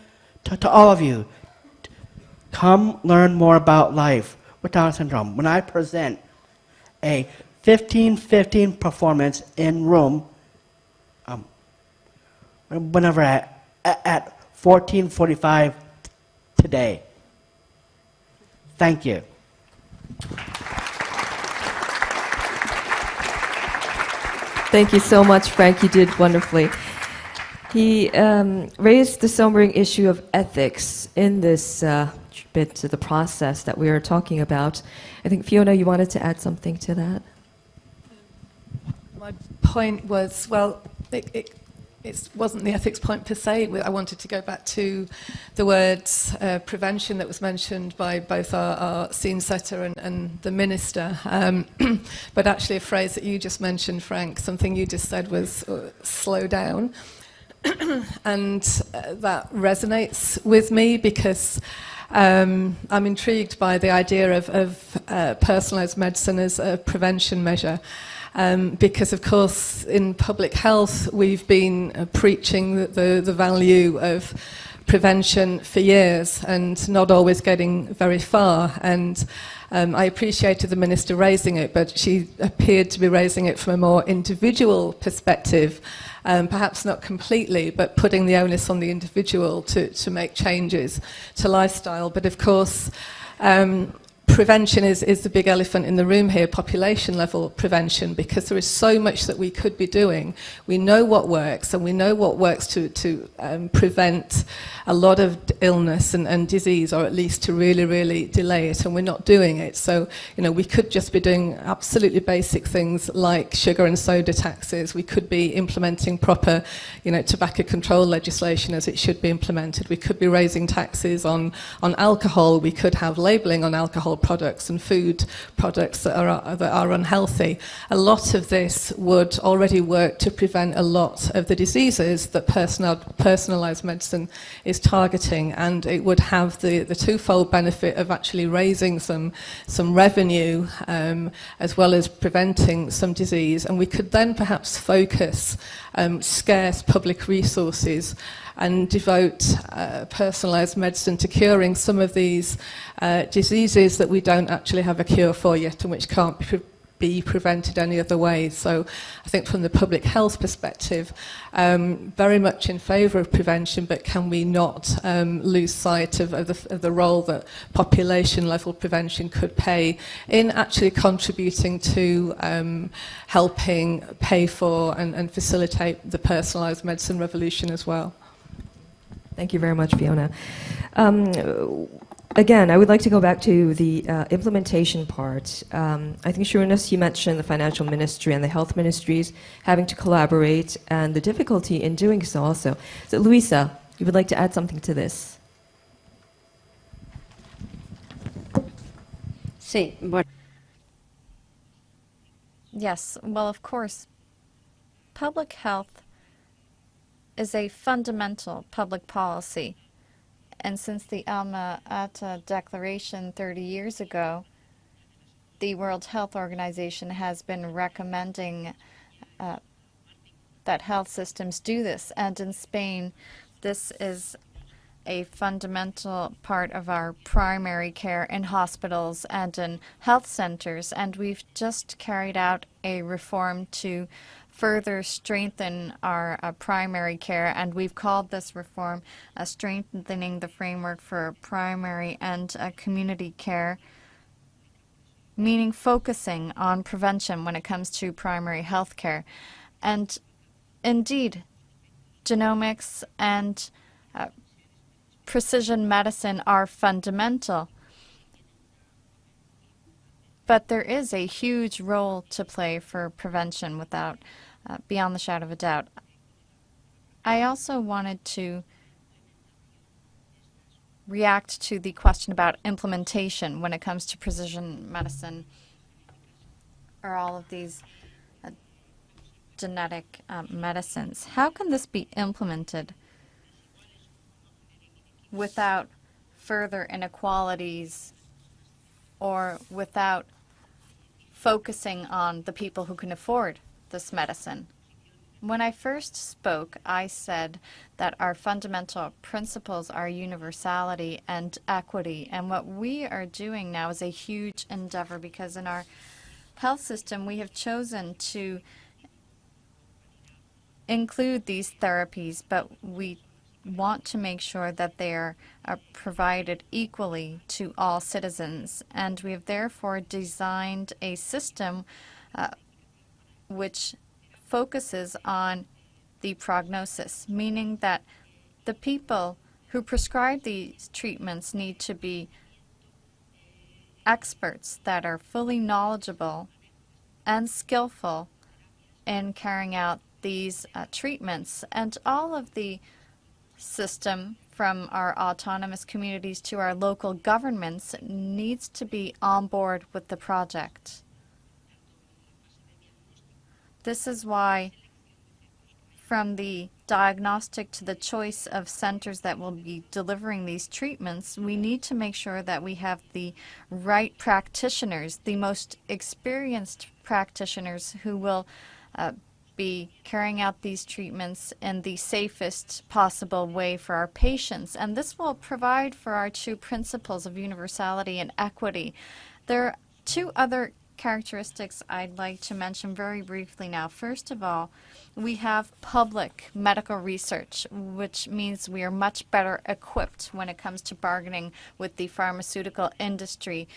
to all of you, come learn more about life with Down syndrome. When I present a 15-15 performance in room, whenever at 14:45 today. Thank you. Thank you so much, Frank. You did wonderfully. He raised the sobering issue of ethics in this bit to the process that we are talking about. I think, Fiona, you wanted to add something to that? My point was, well, it wasn't the ethics point per se. I wanted to go back to the words prevention that was mentioned by both our scene setter and the minister. But actually a phrase that you just mentioned, Frank, something you just said was slow down. And that resonates with me because I'm intrigued by the idea of personalised medicine as a prevention measure. Because, of course, in public health, we've been preaching the value of prevention for years and not always getting very far. And I appreciated the minister raising it, but she appeared to be raising it from a more individual perspective, perhaps not completely, but putting the onus on the individual to make changes to lifestyle. But, of course, prevention is the big elephant in the room here, population level prevention, because there is so much that we could be doing. We know what works, and we know what works to prevent a lot of illness and disease, or at least to really, really delay it, and we're not doing it. So, we could just be doing absolutely basic things like sugar and soda taxes. We could be implementing proper, tobacco control legislation as it should be implemented. We could be raising taxes on alcohol. We could have labelling on alcohol. animal products and food products that are unhealthy. A lot of this would already work to prevent a lot of the diseases that personalised medicine is targeting, and it would have the twofold benefit of actually raising some revenue as well as preventing some disease. And we could then perhaps focus scarce public resources and devote personalised medicine to curing some of these diseases that we don't actually have a cure for yet and which can't be prevented any other way. So I think from the public health perspective, very much in favour of prevention, but can we not lose sight of the role that population level prevention could play in actually contributing to helping pay for and facilitate the personalised medicine revolution as well. Thank you very much, Fiona. Again, I would like to go back to the implementation part. I think, Shurunas, you mentioned the financial ministry and the health ministries having to collaborate and the difficulty in doing so also. So, Luisa, you would like to add something to this? Sí, bueno. Yes, well, of course, public health is a fundamental public policy. And since the Alma Ata Declaration 30 years ago, the World Health Organization has been recommending that health systems do this. And in Spain, this is a fundamental part of our primary care in hospitals and in health centers. And we've just carried out a reform to further strengthen our primary care, and we've called this reform strengthening the framework for primary and community care, meaning focusing on prevention when it comes to primary health care. And indeed, genomics and precision medicine are fundamental. But there is a huge role to play for prevention without, beyond the shadow of a doubt. I also wanted to react to the question about implementation when it comes to precision medicine or all of these genetic medicines. How can this be implemented without further inequalities or without focusing on the people who can afford this medicine? When I first spoke, I said that our fundamental principles are universality and equity. And what we are doing now is a huge endeavor, because in our health system, we have chosen to include these therapies, but we want to make sure that they are provided equally to all citizens. And we have therefore designed a system which focuses on the prognosis, meaning that the people who prescribe these treatments need to be experts that are fully knowledgeable and skillful in carrying out these treatments. And all of the system, from our autonomous communities to our local governments, needs to be on board with the project. This is why, from the diagnostic to the choice of centers that will be delivering these treatments, we need to make sure that we have the right practitioners, the most experienced practitioners who will be carrying out these treatments in the safest possible way for our patients. And this will provide for our two principles of universality and equity. There are two other characteristics I'd like to mention very briefly now. First of all, we have public medical research, which means we are much better equipped when it comes to bargaining with the pharmaceutical industry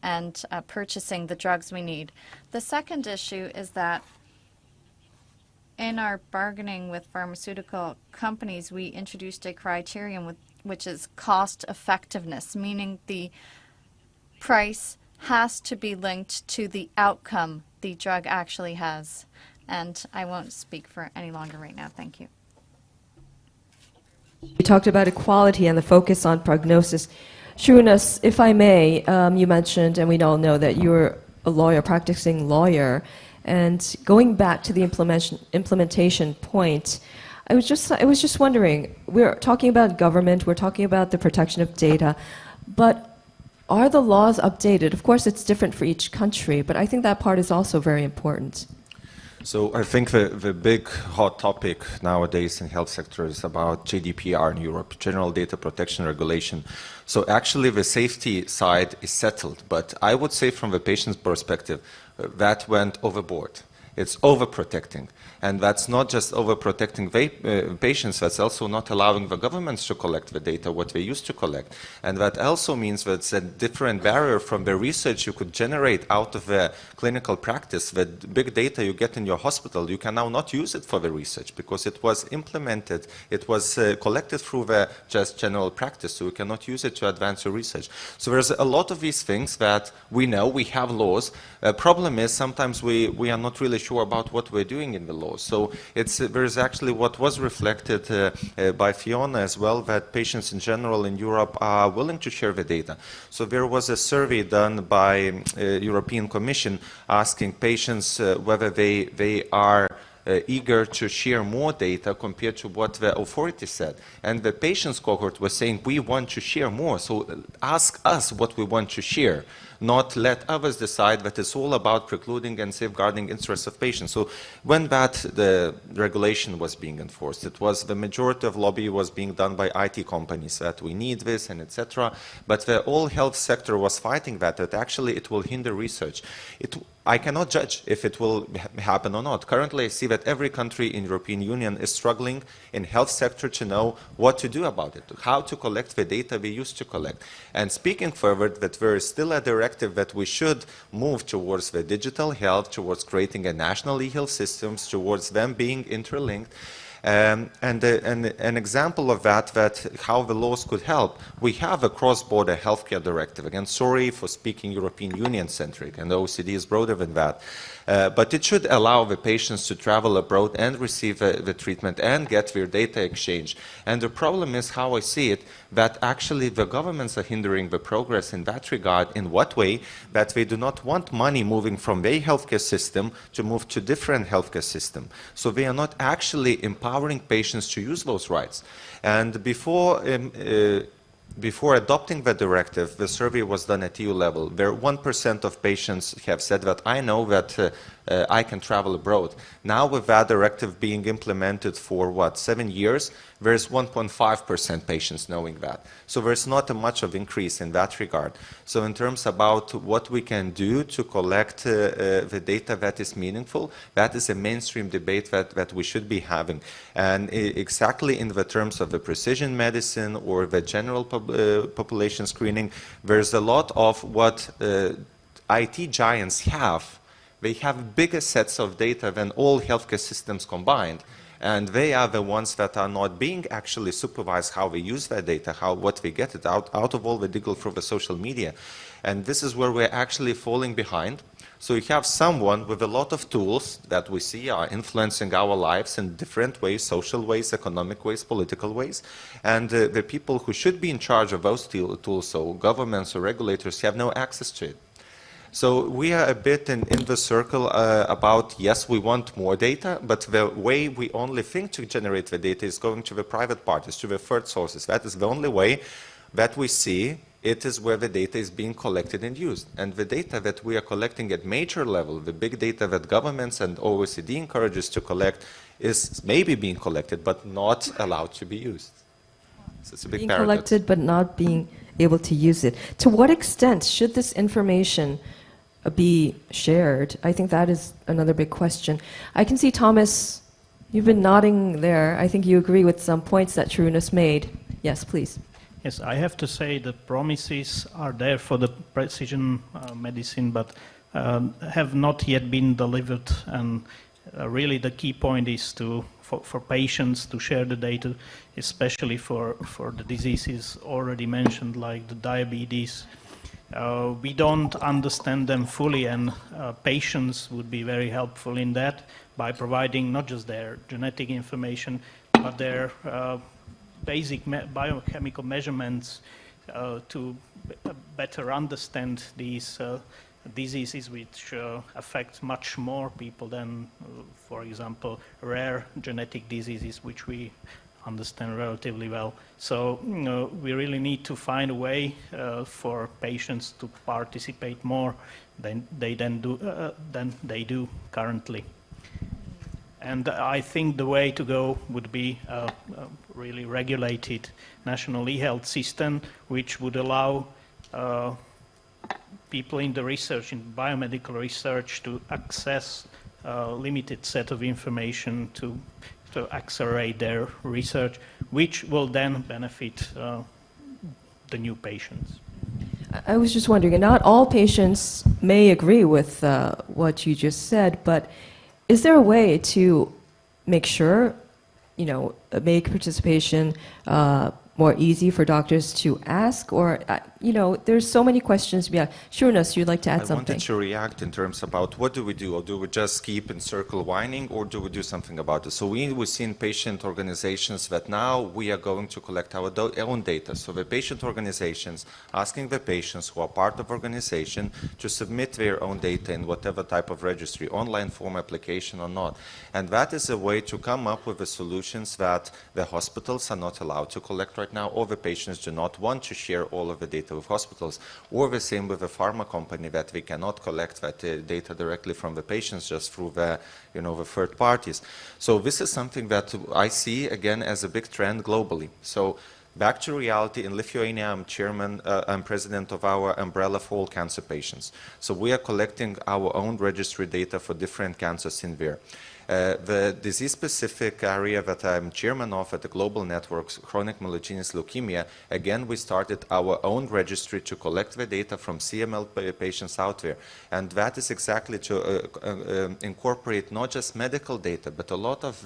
and purchasing the drugs we need. The second issue is that in our bargaining with pharmaceutical companies, we introduced a criterion which is cost effectiveness, meaning the price has to be linked to the outcome the drug actually has. And I won't speak for any longer right now. Thank you. You talked about equality and the focus on prognosis. Shrunas, if I may, you mentioned, and we all know that you're a lawyer, practicing lawyer, and going back to the implementation point, I was just wondering, we're talking about government, we're talking about the protection of data, but are the laws updated? Of course, it's different for each country, but I think that part is also very important. So I think the big hot topic nowadays in health sector is about GDPR in Europe, General Data Protection Regulation. So actually the safety side is settled, but I would say from the patient's perspective, that went overboard. It's overprotecting. And that's not just overprotecting patients, that's also not allowing the governments to collect the data, what they used to collect. And that also means that it's a different barrier from the research you could generate out of the clinical practice. The big data you get in your hospital, you can now not use it for the research because it was implemented, it was collected through the just general practice, so you cannot use it to advance your research. So there's a lot of these things that we know, we have laws. The problem is sometimes we are not really sure about what we're doing in the laws. So there's actually what was reflected by Fiona as well, that patients in general in Europe are willing to share the data. So there was a survey done by European Commission asking patients whether they are eager to share more data compared to what the authorities said. And the patients cohort was saying, we want to share more, so ask us what we want to share, not let others decide, that it's all about precluding and safeguarding interests of patients. So when the regulation was being enforced, it was the majority of lobby was being done by IT companies, that we need this and etc. But the whole health sector was fighting that actually it will hinder research. I cannot judge if it will happen or not. Currently, I see that every country in European Union is struggling in health sector to know what to do about it, how to collect the data we used to collect. And speaking further, that there is still a directive that we should move towards the digital health, towards creating a national e-health systems, towards them being interlinked. And an example of that how the laws could help, we have a cross-border healthcare directive. Again, sorry for speaking European Union-centric, and the OECD is broader than that. But it should allow the patients to travel abroad and receive the treatment and get their data exchange. And the problem is, how I see it, that actually the governments are hindering the progress in that regard. In what way? That they do not want money moving from their healthcare system to move to different healthcare system. So they are not actually empowering patients to use those rights. And before adopting the directive, the survey was done at EU level. Where 1% of patients have said that I know that I can travel abroad. Now with that directive being implemented for 7 years, there's 1.5% patients knowing that. So there's not much of increase in that regard. So in terms about what we can do to collect the data that is meaningful, that is a mainstream debate that we should be having. And exactly in the terms of the precision medicine or the general population screening, there's a lot of what IT giants have. They have bigger sets of data than all healthcare systems combined. And they are the ones that are not being actually supervised how they use their data, what they get it out of all the digital through the social media. And this is where we're actually falling behind. So you have someone with a lot of tools that we see are influencing our lives in different ways, social ways, economic ways, political ways. And the people who should be in charge of those tools, so governments or regulators, have no access to it. So we are a bit in the circle about, yes, we want more data, but the way we only think to generate the data is going to the private parties, to the third sources. That is the only way that we see it is where the data is being collected and used. And the data that we are collecting at major level, the big data that governments and OECD encourages to collect, is maybe being collected, but not allowed to be used. So it's a big paradox. Being collected, but not being able to use it. To what extent should this information be shared? I think that is another big question. I can see, Thomas, you've been nodding there. I think you agree with some points that Sharunas made. Yes, please. Yes, I have to say the promises are there for the precision medicine, but have not yet been delivered. And really the key point is for patients to share the data, especially for the diseases already mentioned, like the diabetes. We don't understand them fully, and patients would be very helpful in that by providing not just their genetic information, but their basic biochemical measurements, to better understand these diseases which affect much more people than, for example, rare genetic diseases, which we understand relatively well. So we really need to find a way for patients to participate more than they do currently. And I think the way to go would be a really regulated national e-health system, which would allow people in the research, in biomedical research, to access a limited set of information to accelerate their research, which will then benefit the new patients. I was just wondering, and not all patients may agree with what you just said, but is there a way to make sure, make participation more easy for doctors to ask? Or, there's so many questions. Yeah, Shurenas, you'd like to add something? I wanted to react in terms about what do we do? Or do we just keep in circle whining, or do we do something about it? So we've seen patient organizations that now we are going to collect our own data. So the patient organizations asking the patients who are part of organization to submit their own data in whatever type of registry, online form application or not. And that is a way to come up with the solutions that the hospitals are not allowed to collect right now, or the patients do not want to share all of the data with hospitals, or the same with the pharma company, that we cannot collect that data directly from the patients just through the, the third parties. So this is something that I see again as a big trend globally. So back to reality, in Lithuania, I'm president of our umbrella for all cancer patients. So we are collecting our own registry data for different cancers in there. The disease-specific area that I'm chairman of at the Global Networks, Chronic Myelogenous Leukemia, again, we started our own registry to collect the data from CML patients out there. And that is exactly to incorporate not just medical data, but a lot of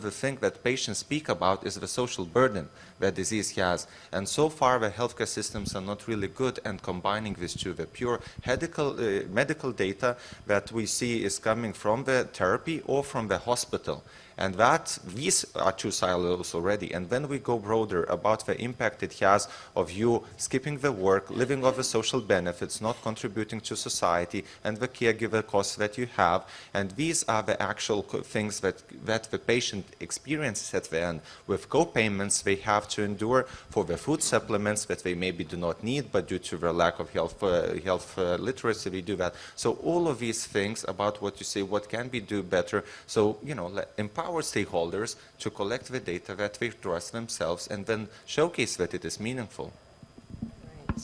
the thing that patients speak about is the social burden that disease has. And so far, the healthcare systems are not really good at combining these two. The pure medical data that we see is coming from the therapy or from the hospital. And these are two silos already. And then we go broader about the impact it has of you skipping the work, living off the social benefits, not contributing to society, and the caregiver costs that you have. And these are the actual things that the patient experiences at the end. With co-payments, they have to endure for the food supplements that they maybe do not need, but due to their lack of health literacy, we do that. So all of these things about what you say, what can we do better? So, empower stakeholders to collect the data that they trust themselves and then showcase that it is meaningful. Right.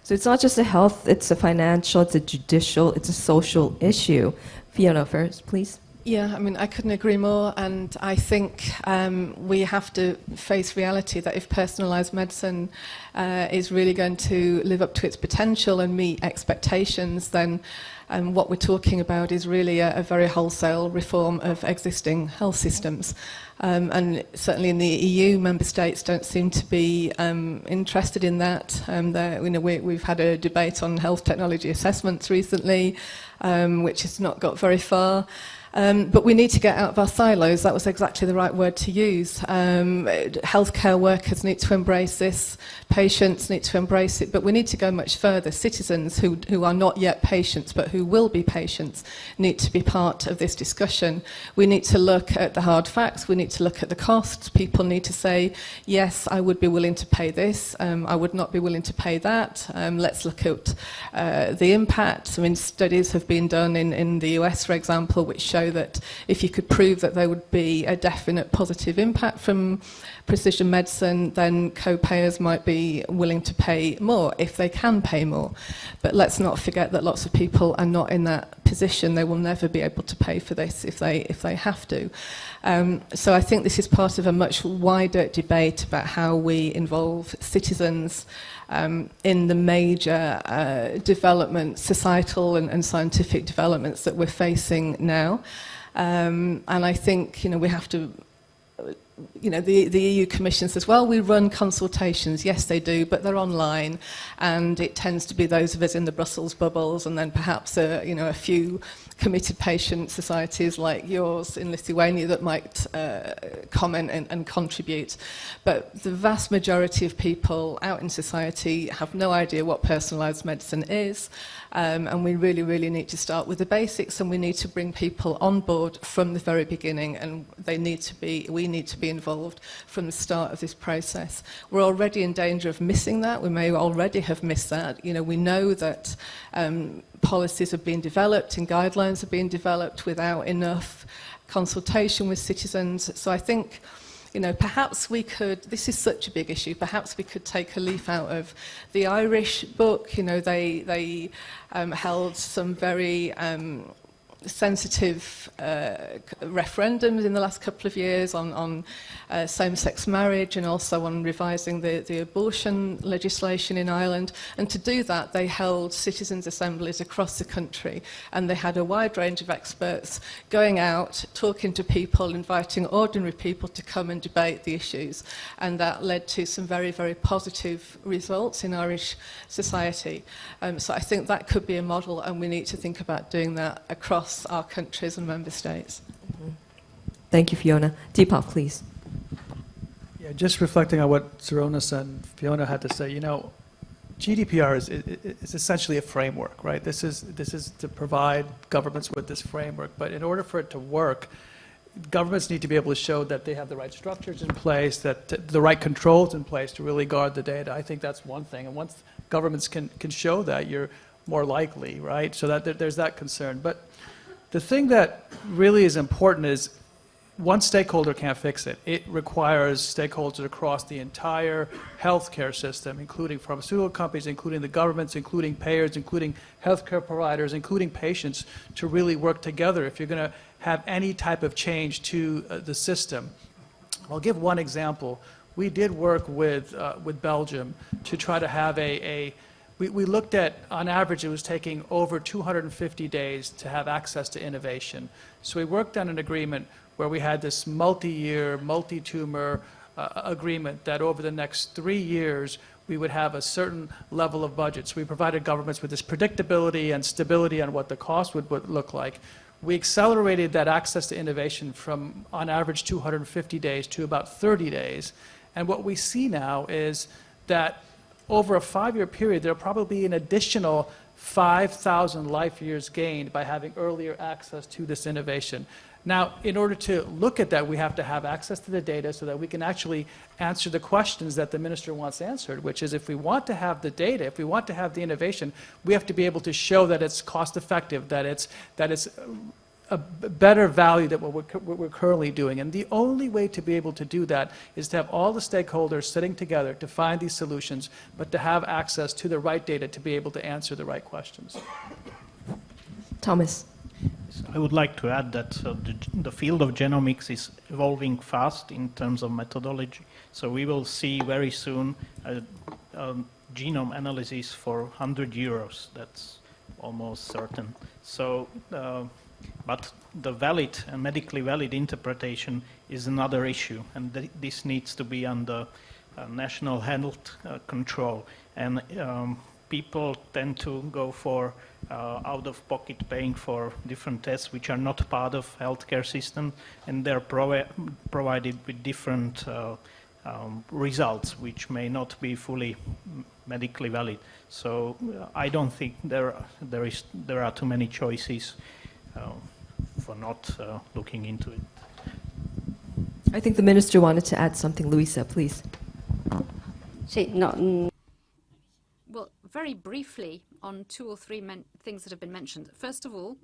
So it's not just a health, it's a financial, it's a judicial, it's a social issue. Fiona first, please. Yeah, I couldn't agree more, and I think we have to face reality that if personalised medicine is really going to live up to its potential and meet expectations, then what we're talking about is really a very wholesale reform of existing health systems. And certainly in the EU, member states don't seem to be interested in that. We've had a debate on health technology assessments recently, which has not got very far. But we need to get out of our silos. That was exactly the right word to use. Healthcare workers need to embrace this. Patients need to embrace it. But we need to go much further. Citizens who are not yet patients, but who will be patients, need to be part of this discussion. We need to look at the hard facts. We need to look at the costs. People need to say, yes, I would be willing to pay this. I would not be willing to pay that. Let's look at the impact. Studies have been done in the US, for example, which show that if you could prove that there would be a definite positive impact from precision medicine, then co-payers might be willing to pay more if they can pay more. But let's not forget that lots of people are not in that position. They will never be able to pay for this if they have to. So I think this is part of a much wider debate about how we involve citizens in the major societal and scientific developments that we're facing now. And I think we have to the EU Commission says, well, we run consultations. Yes, they do, but they're online, and it tends to be those of us in the Brussels bubbles, and then perhaps a few committed patient societies like yours in Lithuania that might comment and contribute. But the vast majority of people out in society have no idea what personalised medicine is, and we really, really need to start with the basics, and we need to bring people on board from the very beginning, and we need to be involved from the start of this process. We're already in danger of missing that. We may already have missed that. We know that policies are being developed and guidelines are being developed without enough consultation with citizens. So I think, perhaps we could, this is such a big issue, perhaps we could take a leaf out of the Irish book. They held some very sensitive referendums in the last couple of years on same-sex marriage, and also on revising the abortion legislation in Ireland. And to do that, they held citizens' assemblies across the country, and they had a wide range of experts going out, talking to people, inviting ordinary people to come and debate the issues. And that led to some very, very positive results in Irish society. So I think that could be a model, and we need to think about doing that across our countries and member states. Thank you, Fiona. Deepak, please. Yeah, just reflecting on what Saronis and Fiona had to say, GDPR is essentially a framework, right? This is to provide governments with this framework, but in order for it to work, governments need to be able to show that they have the right structures in place, that the right controls in place to really guard the data. I think that's one thing, and once governments can show that, you're more likely, right? So that there's that concern. But the thing that really is important is one stakeholder can't fix it. It requires stakeholders across the entire healthcare system, including pharmaceutical companies, including the governments, including payers, including healthcare providers, including patients, to really work together if you're going to have any type of change to the system. I'll give one example. We did work with Belgium to try to have we looked at, on average, it was taking over 250 days to have access to innovation. So we worked on an agreement where we had this multi-year, multi-tumor agreement that over the next 3 years, we would have a certain level of budget. So we provided governments with this predictability and stability on what the cost would look like. We accelerated that access to innovation from, on average, 250 days to about 30 days. And what we see now is that over a 5-year period, there'll probably be an additional 5,000 life years gained by having earlier access to this innovation. Now, in order to look at that, we have to have access to the data so that we can actually answer the questions that the minister wants answered, which is, if we want to have the data, if we want to have the innovation, we have to be able to show that it's cost effective, that it's a better value than what we're currently doing. And the only way to be able to do that is to have all the stakeholders sitting together to find these solutions, but to have access to the right data to be able to answer the right questions. Thomas. I would like to add that the field of genomics is evolving fast in terms of methodology. So we will see very soon a genome analysis for 100 euros. That's almost certain. So, but the valid and medically valid interpretation is another issue, and this needs to be under national health control. And people tend to go for out-of-pocket paying for different tests which are not part of healthcare system, and they're provided with different results which may not be fully medically valid. So I don't think there are too many choices for not looking into it. I think the minister wanted to add something. Luisa, please. Well, very briefly on 2 or 3 things that have been mentioned. First of all,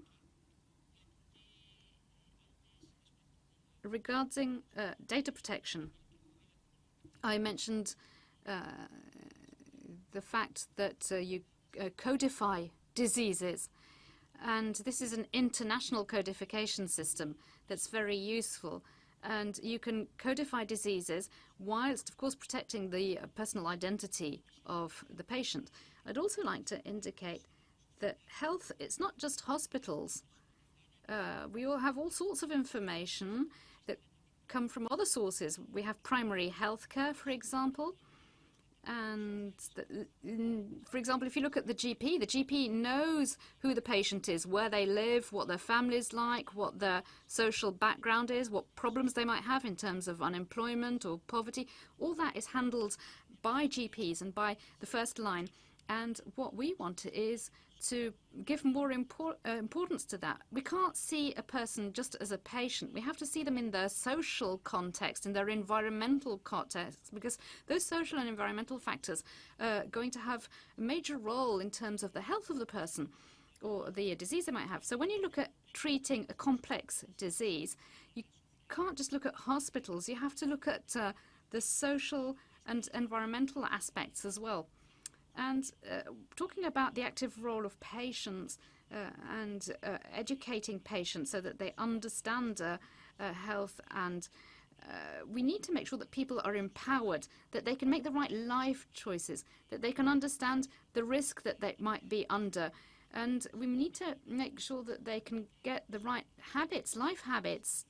regarding data protection, I mentioned the fact that you codify diseases, and this is an international codification system that's very useful. And you can codify diseases whilst, of course, protecting the personal identity of the patient. I'd also like to indicate that health, it's not just hospitals. We all have all sorts of information that come from other sources. We have primary healthcare, for example. And for example, if you look at the GP knows who the patient is, where they live, what their family's like, what their social background is, what problems they might have in terms of unemployment or poverty. All that is handled by GPs and by the first line. And what we want is to give more importance to that. We can't see a person just as a patient. We have to see them in their social context, in their environmental context, because those social and environmental factors are going to have a major role in terms of the health of the person or the disease they might have. So when you look at treating a complex disease, you can't just look at hospitals. You have to look at the social and environmental aspects as well. And talking about the active role of patients and educating patients so that they understand health, and we need to make sure that people are empowered, that they can make the right life choices, that they can understand the risk that they might be under. And we need to make sure that they can get the right habits, life habits,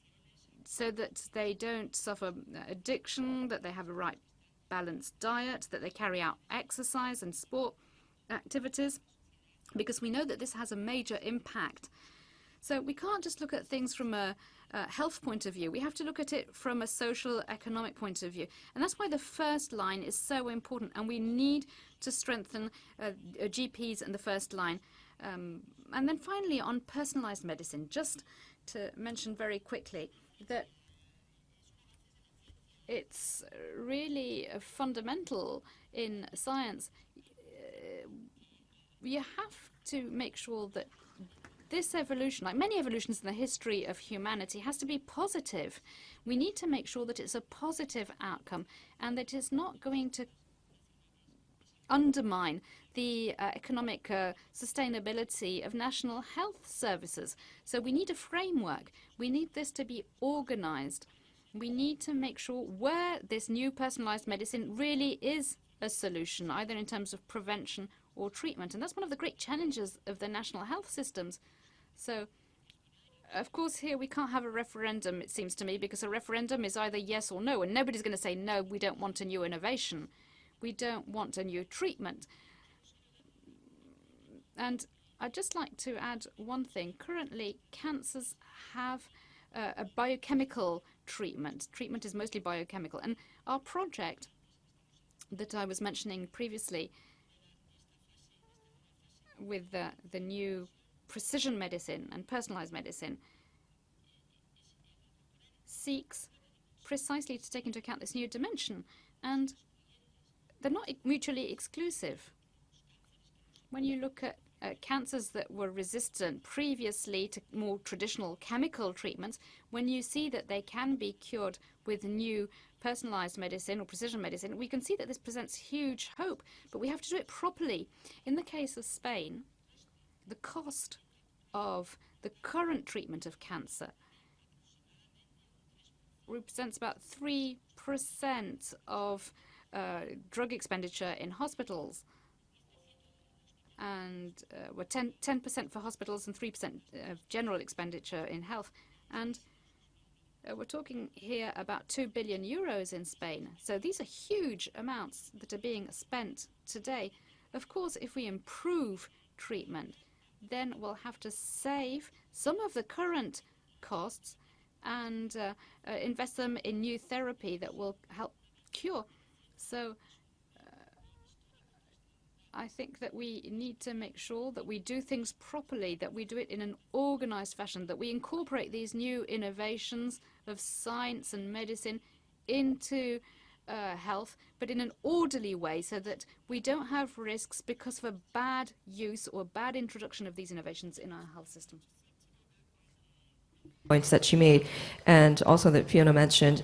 so that they don't suffer addiction, that they have a right balanced diet, that they carry out exercise and sport activities, because we know that this has a major impact. So we can't just look at things from a health point of view. We have to look at it from a social economic point of view. And that's why the first line is so important, and we need to strengthen GPs and the first line. And then finally, on personalized medicine, just to mention very quickly that it's really fundamental in science. You have to make sure that this evolution, like many evolutions in the history of humanity, has to be positive. We need to make sure that it's a positive outcome and that it's not going to undermine the economic sustainability of national health services. So we need a framework. We need this to be organized. We need to make sure where this new personalized medicine really is a solution, either in terms of prevention or treatment. And that's one of the great challenges of the national health systems. So, of course, here we can't have a referendum, it seems to me, because a referendum is either yes or no, and nobody's going to say, no, we don't want a new innovation. We don't want a new treatment. And I'd just like to add one thing. Currently, cancers have a biochemical treatment. Treatment is mostly biochemical. And our project that I was mentioning previously with the new precision medicine and personalized medicine seeks precisely to take into account this new dimension. And they're not mutually exclusive. When you look at cancers that were resistant previously to more traditional chemical treatments, when you see that they can be cured with new personalized medicine or precision medicine, we can see that this presents huge hope, but we have to do it properly. In the case of Spain, the cost of the current treatment of cancer represents about 3% of drug expenditure in hospitals, and 10% for hospitals and 3% of general expenditure in health. And we're talking here about 2 billion euros in Spain. So these are huge amounts that are being spent today. Of course, if we improve treatment, then we'll have to save some of the current costs and invest them in new therapy that will help cure. So I think that we need to make sure that we do things properly, that we do it in an organized fashion, that we incorporate these new innovations of science and medicine into health, but in an orderly way, so that we don't have risks because of a bad use or bad introduction of these innovations in our health system. Points that she made, and also that Fiona mentioned,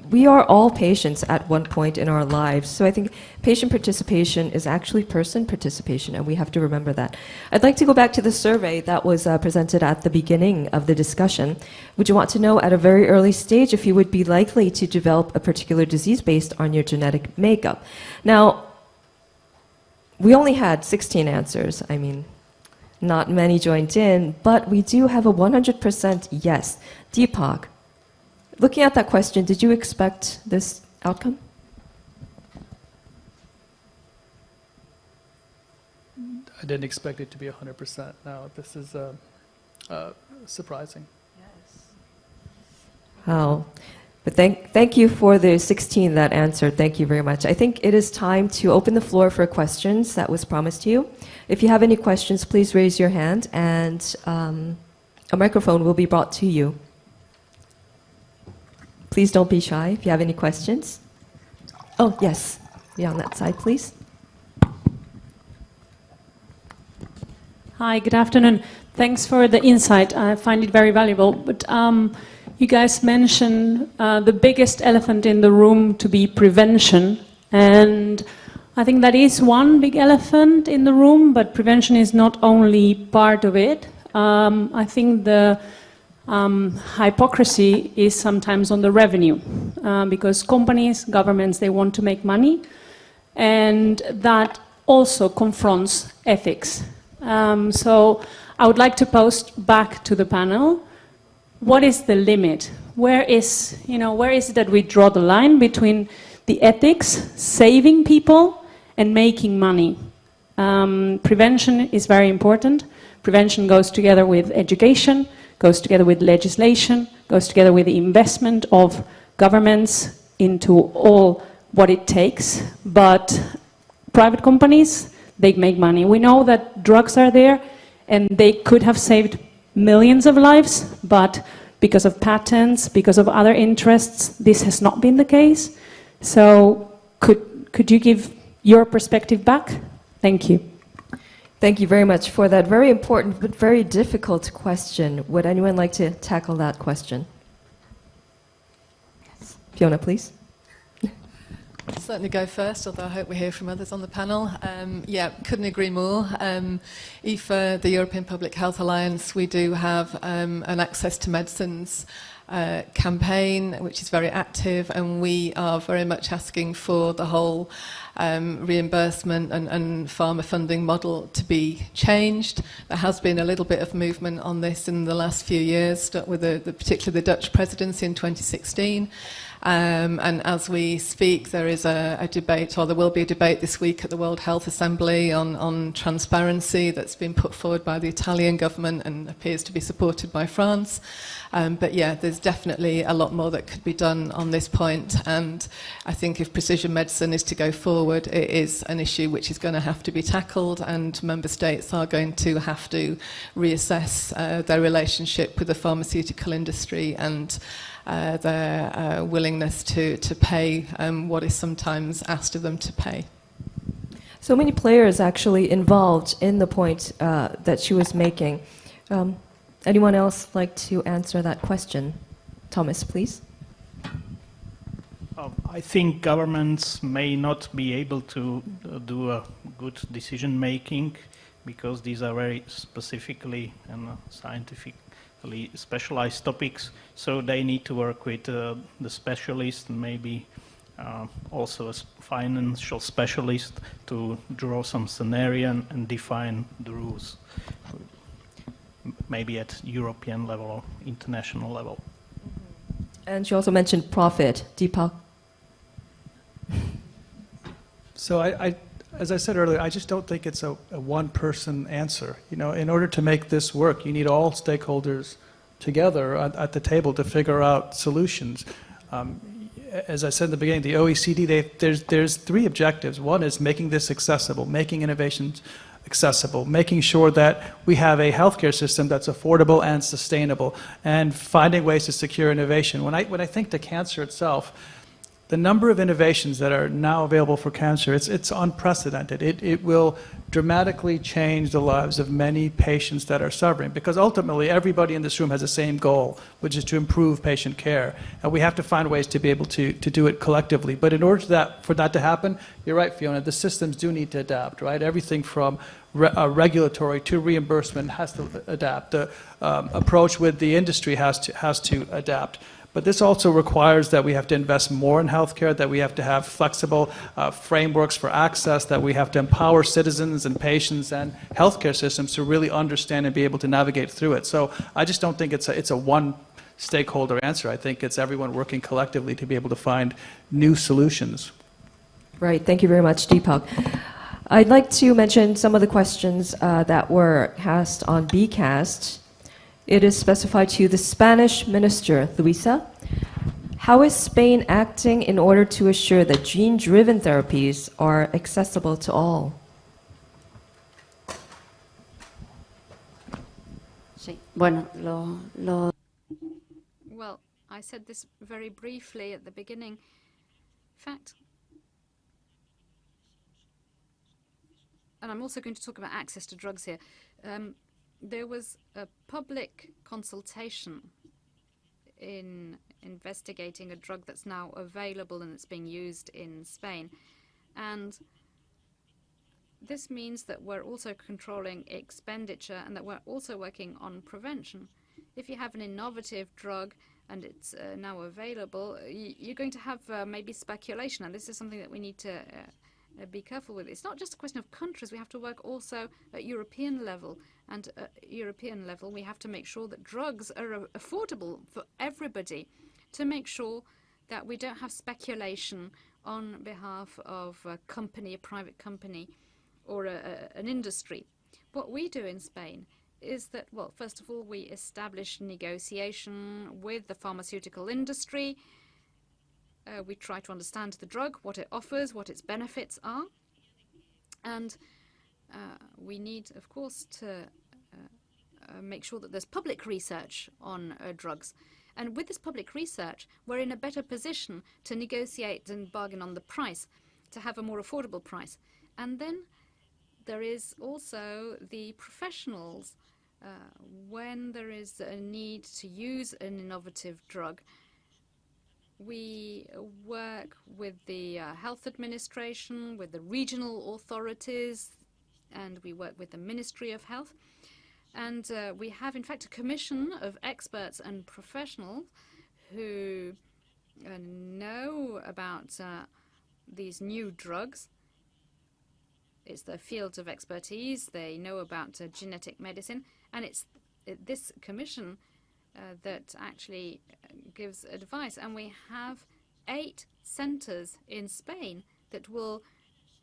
we are all patients at one point in our lives. So I think patient participation is actually person participation, and we have to remember that. I'd like to go back to the survey that was presented at the beginning of the discussion. Would you want to know at a very early stage if you would be likely to develop a particular disease based on your genetic makeup? Now, we only had 16 answers. I mean, not many joined in, but we do have a 100% yes. Deepak, Looking at that question, did you expect this outcome? I didn't expect it to be 100%. No, this is surprising. Oh, but thank you for the 16 that answered. Thank you very much. I think it is time to open the floor for questions that was promised to you. If you have any questions, please raise your hand, and a microphone will be brought to you. Please don't be shy if you have any questions. Oh, yes. Yeah, on that side, please. Hi, good afternoon. Thanks for the insight. I find it very valuable. But you guys mentioned the biggest elephant in the room to be prevention. And I think that is one big elephant in the room, but prevention is not only part of it. I think the hypocrisy is sometimes on the revenue, because companies, governments, they want to make money, and that also confronts ethics. So I would like to pose back to the panel, what is the limit? Where is it that we draw the line between the ethics, saving people, and making money? Prevention is very important. Prevention goes together with education, goes together with legislation, goes together with the investment of governments into all what it takes. But private companies, they make money. We know that drugs are there and they could have saved millions of lives, but because of patents, because of other interests, this has not been the case. So could you give your perspective back? Thank you. Thank you very much for that very important but very difficult question. Would anyone like to tackle that question? Yes. Fiona, please. I'll certainly go first, although I hope we hear from others on the panel. Yeah, couldn't agree more. EFA, the European Public Health Alliance, we do have an Access to Medicines campaign, which is very active, and we are very much asking for the whole reimbursement and pharma funding model to be changed. There has been a little bit of movement on this in the last few years, with particularly the Dutch presidency in 2016. And as we speak, there is a debate, or there will be a debate this week at the World Health Assembly on transparency that's been put forward by the Italian government and appears to be supported by France. But yeah, there's definitely a lot more that could be done on this point. And I think if precision medicine is to go forward, it is an issue which is going to have to be tackled, and member states are going to have to reassess their relationship with the pharmaceutical industry and their willingness to pay what is sometimes asked of them to pay. So many players actually involved in the point that she was making. Anyone else like to answer that question? Thomas, please. I think governments may not be able to do a good decision making because these are very specifically and scientifically specialized topics. So they need to work with the specialists and maybe also a financial specialist to draw some scenario and define the rules, maybe at European level or international level. And she also mentioned profit. Deepak? So as I said earlier, I just don't think it's a one-person answer. You know, in order to make this work, you need all stakeholders together at the table to figure out solutions. As I said in the beginning, the OECD, there's three objectives. One is making this accessible, making innovations accessible, making sure that we have a healthcare system that's affordable and sustainable, and finding ways to secure innovation. When I think to cancer itself, the number of innovations that are now available for cancer, it's unprecedented. It will dramatically change the lives of many patients that are suffering, because ultimately everybody in this room has the same goal, which is to improve patient care. And we have to find ways to be able to do it collectively. But in order for that to happen, you're right, Fiona, the systems do need to adapt, right? Everything from regulatory to reimbursement has to adapt. The approach with the industry has to adapt. But this also requires that we have to invest more in healthcare, that we have to have flexible frameworks for access, that we have to empower citizens and patients and healthcare systems to really understand and be able to navigate through it. So I just don't think it's a one stakeholder answer. I think it's everyone working collectively to be able to find new solutions. Right. Thank you very much, Deepak. I'd like to mention some of the questions that were asked on BCAST. It is specified to the Spanish Minister, Luisa. How is Spain acting in order to assure that gene-driven therapies are accessible to all? Sí. Bueno, Well, I said this very briefly at the beginning. In fact, and I'm also going to talk about access to drugs here. There was a public consultation in investigating a drug that's now available and it's being used in Spain. And this means that we're also controlling expenditure and that we're also working on prevention. If you have an innovative drug and it's now available, you're going to have maybe speculation, and this is something that we need to be careful with. It's not just a question of countries. We have to work also at European level, and at European level we have to make sure that drugs are affordable for everybody, to make sure that we don't have speculation on behalf of a company, a private company, or an industry. What we do in Spain is that, well, first of all, we establish negotiation with the pharmaceutical industry. We try to understand the drug, what it offers, what its benefits are. And we need, of course, to make sure that there's public research on drugs. And with this public research, we're in a better position to negotiate and bargain on the price, to have a more affordable price. And then there is also the professionals. When there is a need to use an innovative drug, we work with the health administration, with the regional authorities, and we work with the Ministry of Health. And we have, in fact, a commission of experts and professionals who know about these new drugs. It's their field of expertise. They know about genetic medicine. And it's this commission that actually gives advice. And we have 8 centers in Spain that will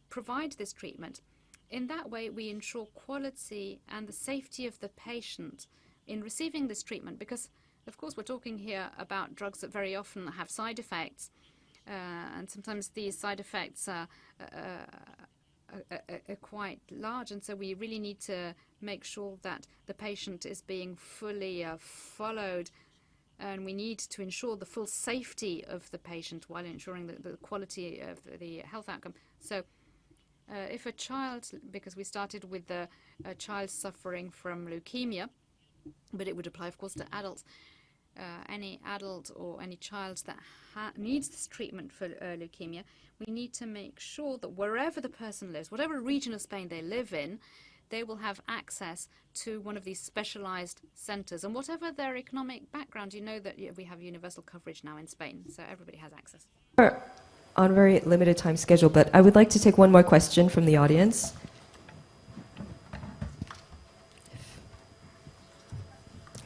provide this treatment. In that way, we ensure quality and the safety of the patient in receiving this treatment, because, of course, we're talking here about drugs that very often have side effects, and sometimes these side effects are quite large, and so we really need to make sure that the patient is being fully followed, and we need to ensure the full safety of the patient while ensuring the quality of the health outcome. So if a child, because we started with a child suffering from leukemia, but it would apply, of course, to adults, any adult or any child that needs this treatment for leukemia, we need to make sure that wherever the person lives, whatever region of Spain they live in, they will have access to one of these specialized centers. And whatever their economic background, you know that we have universal coverage now in Spain, so everybody has access. On a very limited time schedule, but I would like to take one more question from the audience.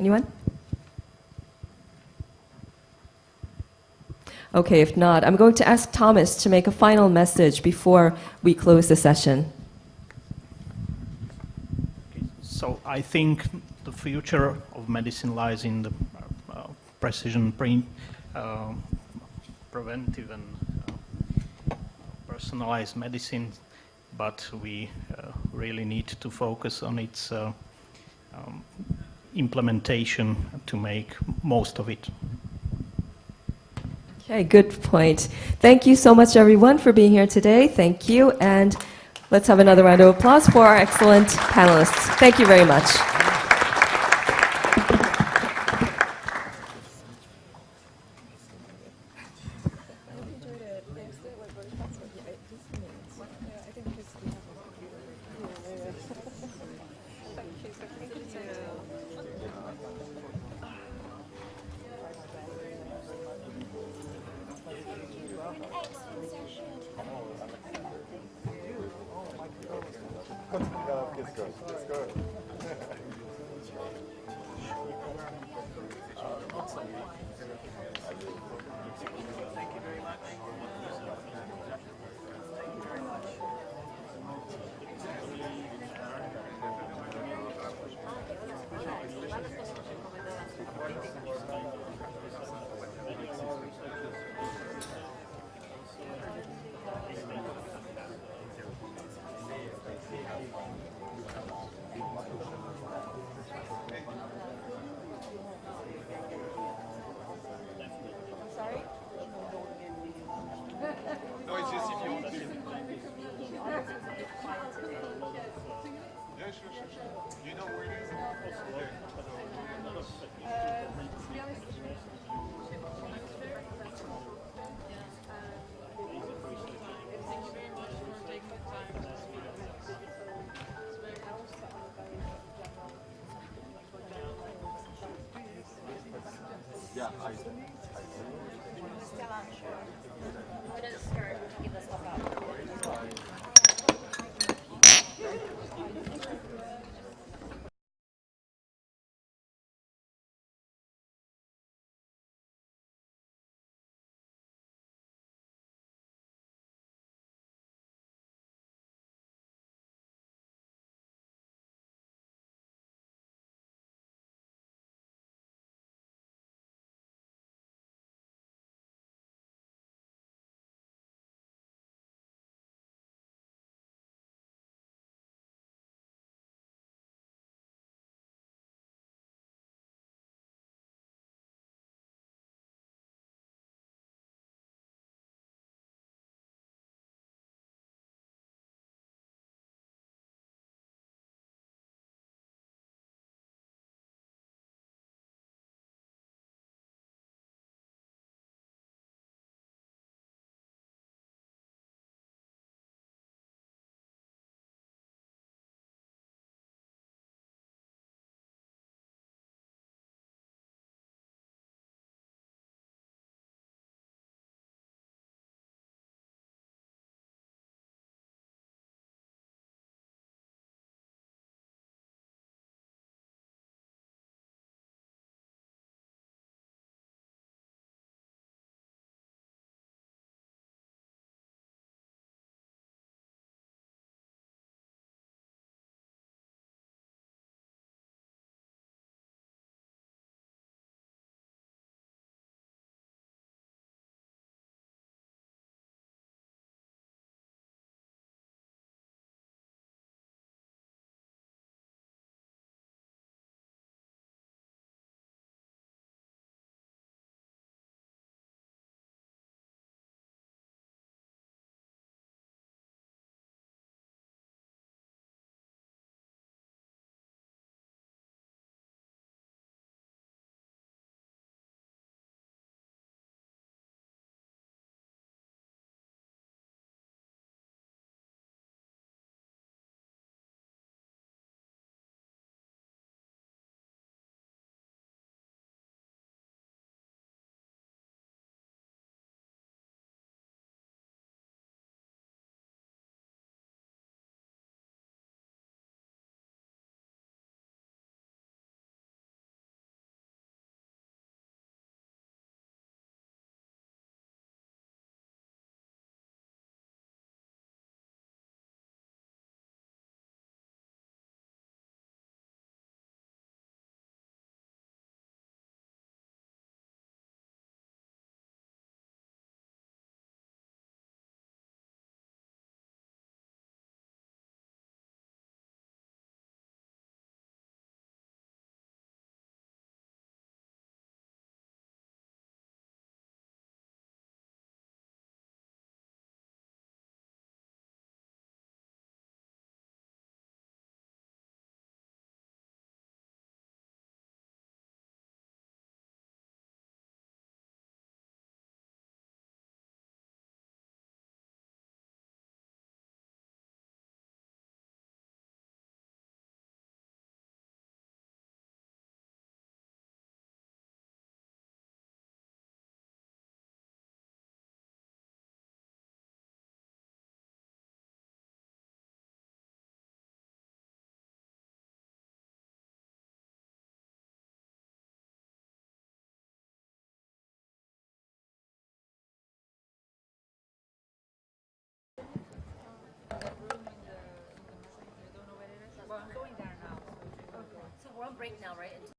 Anyone? Okay, if not, I'm going to ask Thomas to make a final message before we close the session. So I think the future of medicine lies in the precision, preventive and personalized medicine, but we really need to focus on its implementation to make most of it. Okay, good point. Thank you so much, everyone, for being here today. Thank you, and let's have another round of applause for our excellent panelists. Thank you very much. No, it's just if you want to. Yeah, sure. You know where it is? Yeah, going there now. So we're on break now, right?